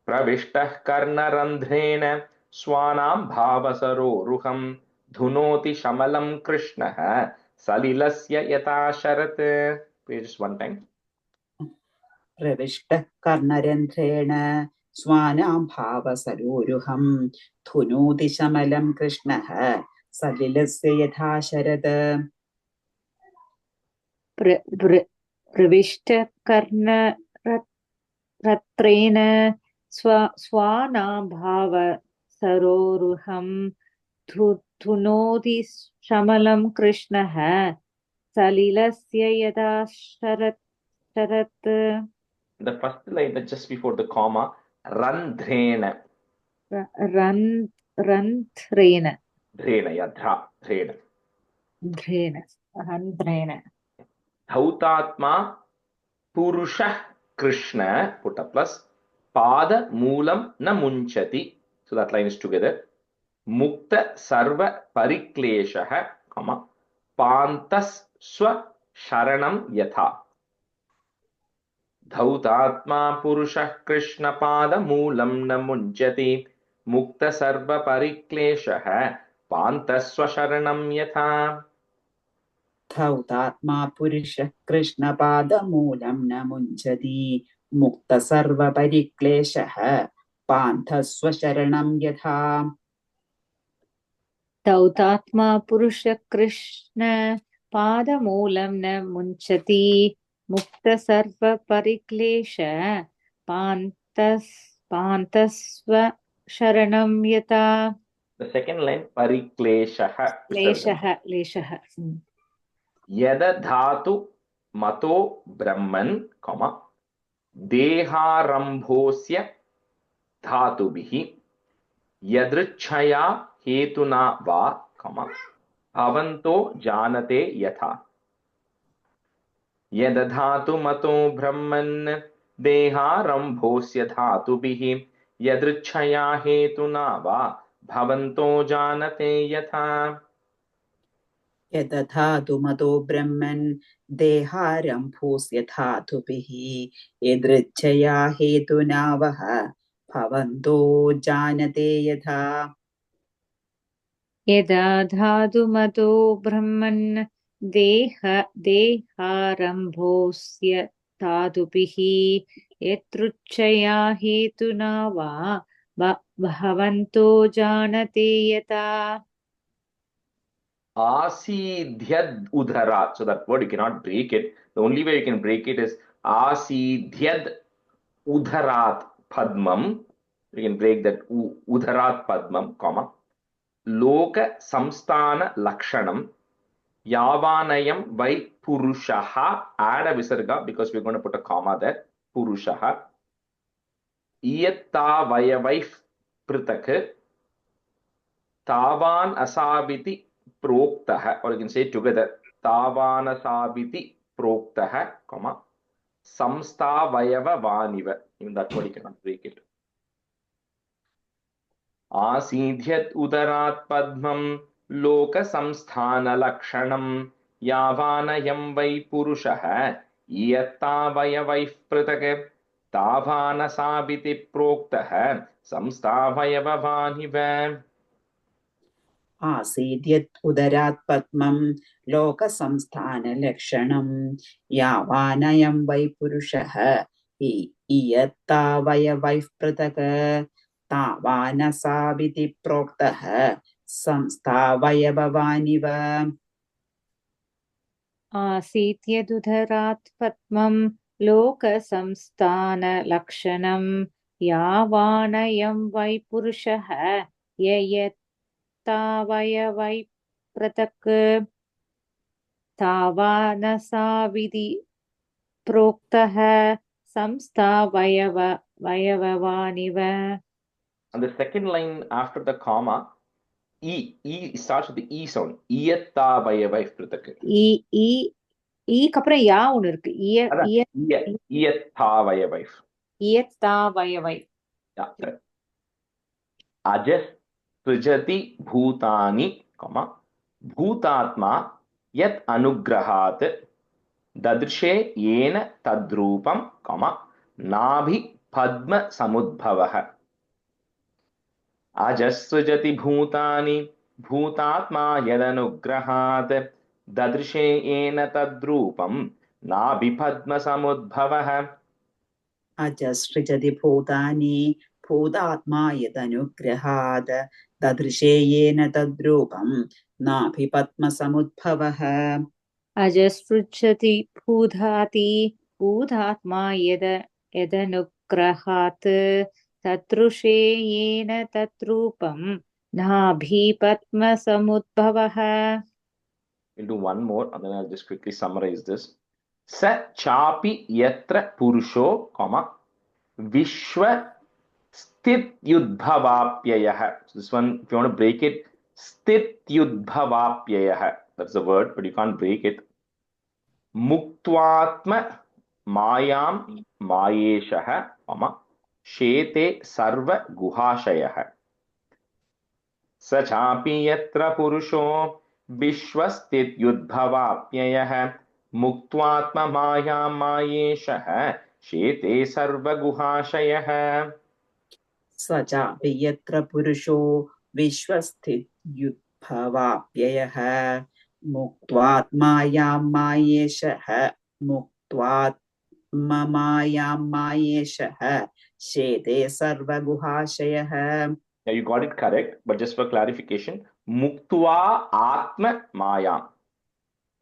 Pravishta Karna Randhrena Swanam Bhava Saroruham Dhunoti Shamalam Krishnaha Salilasya Yata Sharat. Please just one time. प्रविष्टः कर्णरन्ध्रेण स्वानां भावसरोरुहं धुनोति शमलं कृष्णः सलिलस्य यथा शरद प्रविष्टकर्णरत्रेण स्वानाभावसरोरुहं धुनोति शमलं कृष्णः सलिलस्य यदा शरत्. The first line that's just before the comma, Randhrena. Randhrena. Dhrena, yeah, Dhrena. Randhrena. Dhautatma Purushah Krishna, put a plus, Pada Moolam na Munchati. So that line is together. Mukta Sarva Parikleshaha, Pantas Swa Sharanam Yatha. Dhautatma Purushah Krishna Pada Moolam na Munchati. Mukta Sarva Parikleshaha, Pantas Swa Sharanam Yatha. धौतात्मा पुरुषः कृष्णपादमूलं न मुञ्चति मुक्तसर्वपरिक्लेशः पान्थस्वशरणं यथा धौतात्मा पुरुषः कृष्ण पादमूलं न मुञ्चति मुक्तसर्वपरिक्लेश पान्थस्वशरणं यथा. The second line, Parikleshaha. Leshaha. Yada dhatu mato brahman, deharambhosya dhatubhihi yadrichhaya hetuna va, bhavanto janate yatha. Yada dhatu mato brahman deharambhosya dhatubhihi yadrichhaya hetuna va, bhavanto janate yatha. यदधातु मतो ब्रह्मन् देहारम्भोऽस्य धातुभिः यदृच्छया हेतुना वः भवन्तो जानते यथा यदा धातुमतो ब्रह्मन् देहारम्भोऽस्य धातुभिः यदृच्छया हेतुना वा भवन्तो जानते यथा. Asidhyad udharat. So that word you cannot break it. The only way you can break it is asidhyad udharat padmam. You can break that udharat padmam, loka samstana lakshanam yavanayam vai purushaha. Add a visarga because we're going to put a comma there. Purushaha. Iyatta vayavai pritak tavan asabiti Proktah, or you can say it together, Tavanasabiti Proktah, Samsta Vayava Vaniva. Even that word you cannot break it. Asidhyat Udarat Padmam Loka Samsthana Lakshanam Yavanayam Vai Purushaha Iyatta Vayavai Pritake Tavanasabiti Proktah Samsta Vayava Vaniva. आसीद्यत् उदरात् पद्मं लोकसंस्थानलक्षणं यावानयं वै पुरुषः इयत्तावयवैः पृथक् तावानसाविति प्रोक्तः संस्थावयववानिव. आसीद्यदुदरात् पद्मं लोकसंस्थानलक्षणं यावानयं वै पुरुषः ययत्तावयवै पृथक् तावानसाविधि प्रोक्तः संस्थावयववानिव. And the second line after the comma, E starts with the E sound. Iyattavayavai pratak. ஈக்கு அப்புறம் யா ஒண்ணு இருக்கு அதான் iyattavayavai. இயத்தாவயவை. Yeah, correct. Ajas srijati bhutani, comma, bhutatma yat anugrahat dadrshe yena tadrupam, comma, nabhi padma samudbhavah. Ajasrujati bhutani bhutatma yadanugrahat dadrshe yena tadrupam nabhi padma samudbhavah. अजसृजति भूतानि भूतात्मा यदनुग्रहात् ददृशे येन तद्रूपं नाभिपद्मसमुद्भवः अजसृजति भूतात्मा यदनुग्रहात् तदृशे येन तद्रूपं नाभिपद्मसमुद्भवः. We'll do one more and then I'll just quickly summarize this. Sa chapi yatra purusho, comma, vishwa sthit yudbhavapyayah. So this one, if you want to break it, sthit yudbhavapyayah. That's the word, but you can't break it. Muktvatma mayam mayeshah, comma, shete sarva guhashayah. Sa chapi yatra purusho विश्वस्थित युद्भवाप्ययः मुक्त्वात्मा माया मायेशः शेते सर्वगुहाशयः. स चापि यत्र पुरुषो विश्वस्थित युद्भवाप्ययः मुक्त्वात्मायां मायेशः मुक्त्वात्मा मायां मायेशः शेते सर्वगुहाशयः. Now you got it correct, but just for clarification, muktva atma mayam.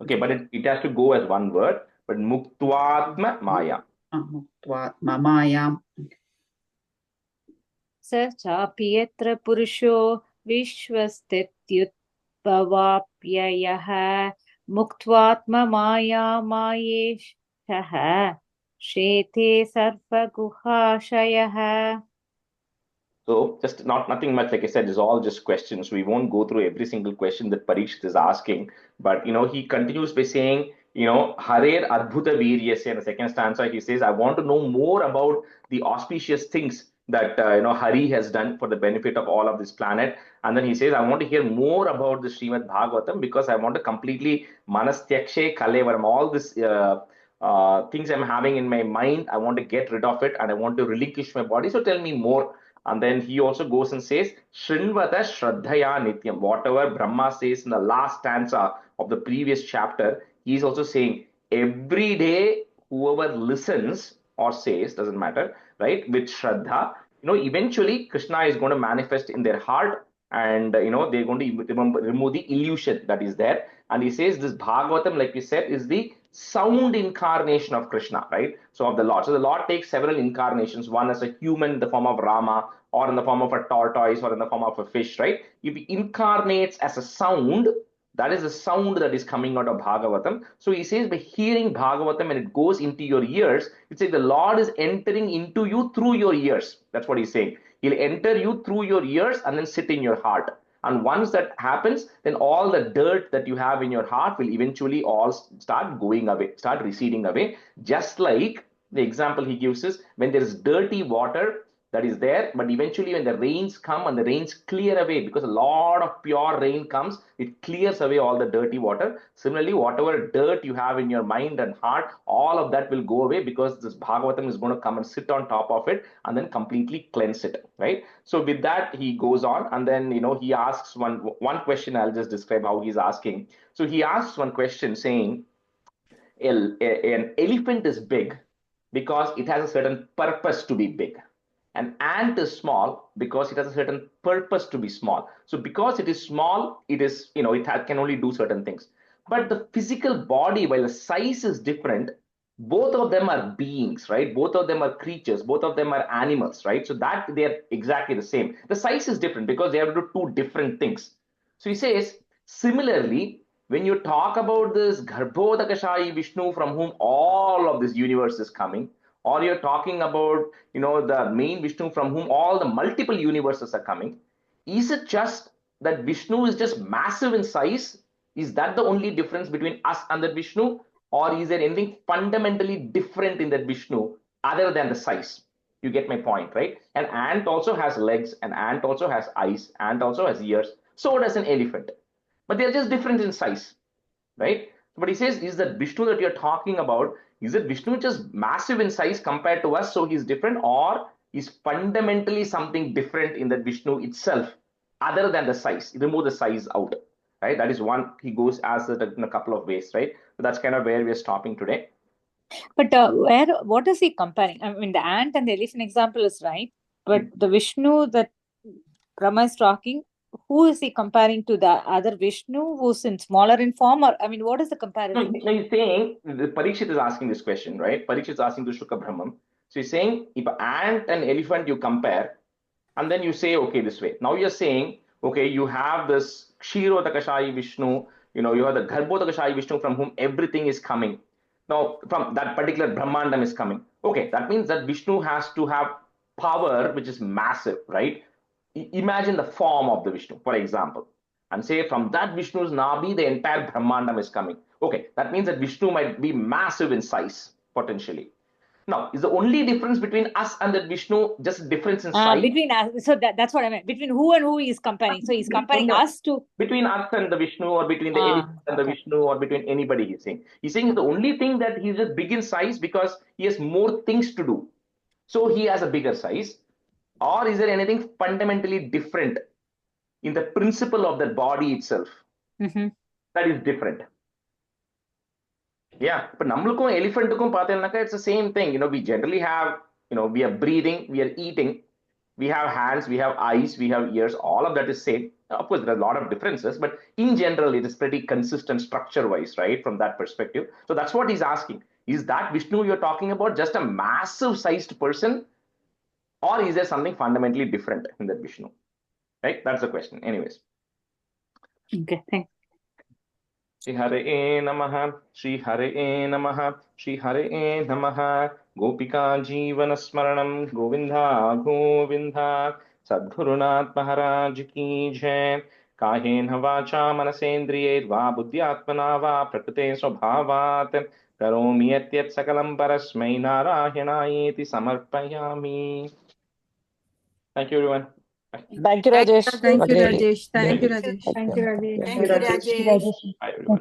Okay, but it has to go as one word, but muktvatma mayam. मुक्त्वात्मा मायां. स चापि यत्र पुरुषो विश्वस्थित्युद्भवाप्ययः मुक्त्वात्ममायामायेशः शेते सर्वगुहाशयः. So just nothing much, like I said, is all just questions. We won't go through every single question that Parikshit is asking, but he continues by saying, Harer Adbhuta Viryasya. In the second stanza, he says, I want to know more about the auspicious things that Hari has done for the benefit of all of this planet. And then he says, I want to hear more about the Srimad Bhagavatam because I want to completely manastyakshe kalevaram, all this things I'm having in my mind, I want to get rid of it and I want to relinquish my body. So tell me more. And then he also goes and says, Shrinvata Shraddhaya Nityam. Whatever Brahma says in the last stanza of the previous chapter, he is also saying, every day, whoever listens or says, doesn't matter, right, with Shraddha, eventually Krishna is going to manifest in their heart and, they're going to remove the illusion that is there. And he says this Bhagavatam, like we said, is the sound incarnation of Krishna, right? So of the Lord. So the Lord takes several incarnations, one as a human in the form of Rama, or in the form of a tortoise, or in the form of a fish, right? If he incarnates as a sound, that is the sound that is coming out of Bhagavatam. So he says by hearing Bhagavatam and it goes into your ears, it's like the Lord is entering into you through your ears. That's what he's saying. He'll enter you through your ears and then sit in your heart. And once that happens, then all the dirt that you have in your heart will eventually all start going away, start receding away. Just like the example he gives is when there is dirty water that is there, but eventually when the rains come and the rains clear away, because a lot of pure rain comes, it clears away all the dirty water. Similarly, whatever dirt you have in your mind and heart, all of that will go away because this Bhagavatam is going to come and sit on top of it and then completely cleanse it, right? So with that, he goes on and then, he asks one question. I'll just describe how he's asking. So he asks one question saying, an elephant is big because it has a certain purpose to be big. An ant is small because it has a certain purpose to be small. So because it is small, it is, it can only do certain things. But the physical body, while the size is different, both of them are beings, right? Both of them are creatures. Both of them are animals, right? So that they are exactly the same. The size is different because they have to do two different things. So he says, similarly, when you talk about this Garbhodakashayi Vishnu from whom all of this universe is coming, or you're talking about, the main Vishnu from whom all the multiple universes are coming, is it just that Vishnu is just massive in size? Is that the only difference between us and that Vishnu? Or is there anything fundamentally different in that Vishnu other than the size? You get my point, right? An ant also has legs, an ant also has eyes, ant also has ears. So does an elephant. But they're just different in size, right? But he says, is that Vishnu that you're talking about, is it Vishnu just massive in size compared to us, so he's different, or is fundamentally something different in that Vishnu itself, other than the size? Remove the size out, right? That is one, he goes as it in a couple of ways, right? So that's kind of where we're stopping today. But what is he comparing? I mean, the ant and the elephant example is right, but the Vishnu that Brahma is talking, who is he comparing to? The other Vishnu who's in smaller in form, or I mean, what is the comparison? No, he's saying, Parikshit is asking this question, right? Parikshit is asking to Shukra Brahman. So he's saying, if an ant and elephant you compare, and then you say, okay, this way. Now you're saying, okay, you have this Kshirodakashayi Vishnu, you have the Garbhodakashayi Vishnu from whom everything is coming. Now, from that particular Brahmandam is coming. Okay, that means that Vishnu has to have power which is massive, right? Imagine the form of the Vishnu, for example, and say from that Vishnu's Nabi, the entire Brahmandam is coming. Okay, that means that Vishnu might be massive in size, potentially. Now, is the only difference between us and that Vishnu just a difference in size? Between us, so that's what I meant. Between who and who he is comparing. So he's comparing us to... Between us and the Vishnu, or between the elephant and the Vishnu, or between anybody, he's saying. He's saying the only thing that he's just big in size because he has more things to do. So he has a bigger size. Or is there anything fundamentally different in the principle of that body itself that is different? Yeah, but namlukum elephantukum paathenaka, it's the same thing. We generally have, we are breathing, we are eating, we have hands, we have eyes, we have ears, all of that is same. Of course, there are a lot of differences, but in general, it is pretty consistent structure-wise, right, from that perspective. So that's what he's asking. Is that Vishnu you're talking about just a massive-sized person? Or is there something fundamentally different in that Vishnu? Right? That's the question. Anyways. Okay, thanks. Shri Hare Namaha, Shri Hare Namaha, Shri Hare Namaha, Gopika Jeevana Smaranam, Govinda Govinda, Sadgurunath Maharaj Ki Jai, Kahena Vacha Manasendriye Va Buddhyatmana Va Prakrite Swabhavat, Karomi Yatyat Sakalam Parasmai Narayanayeti Samarpayami. Thank you, everyone. Thank you, Rajesh. Thank you, Great. Rajesh. Thank you, Rajesh. Thank you, Rajesh. Thank you, Rajesh. Bye, everyone.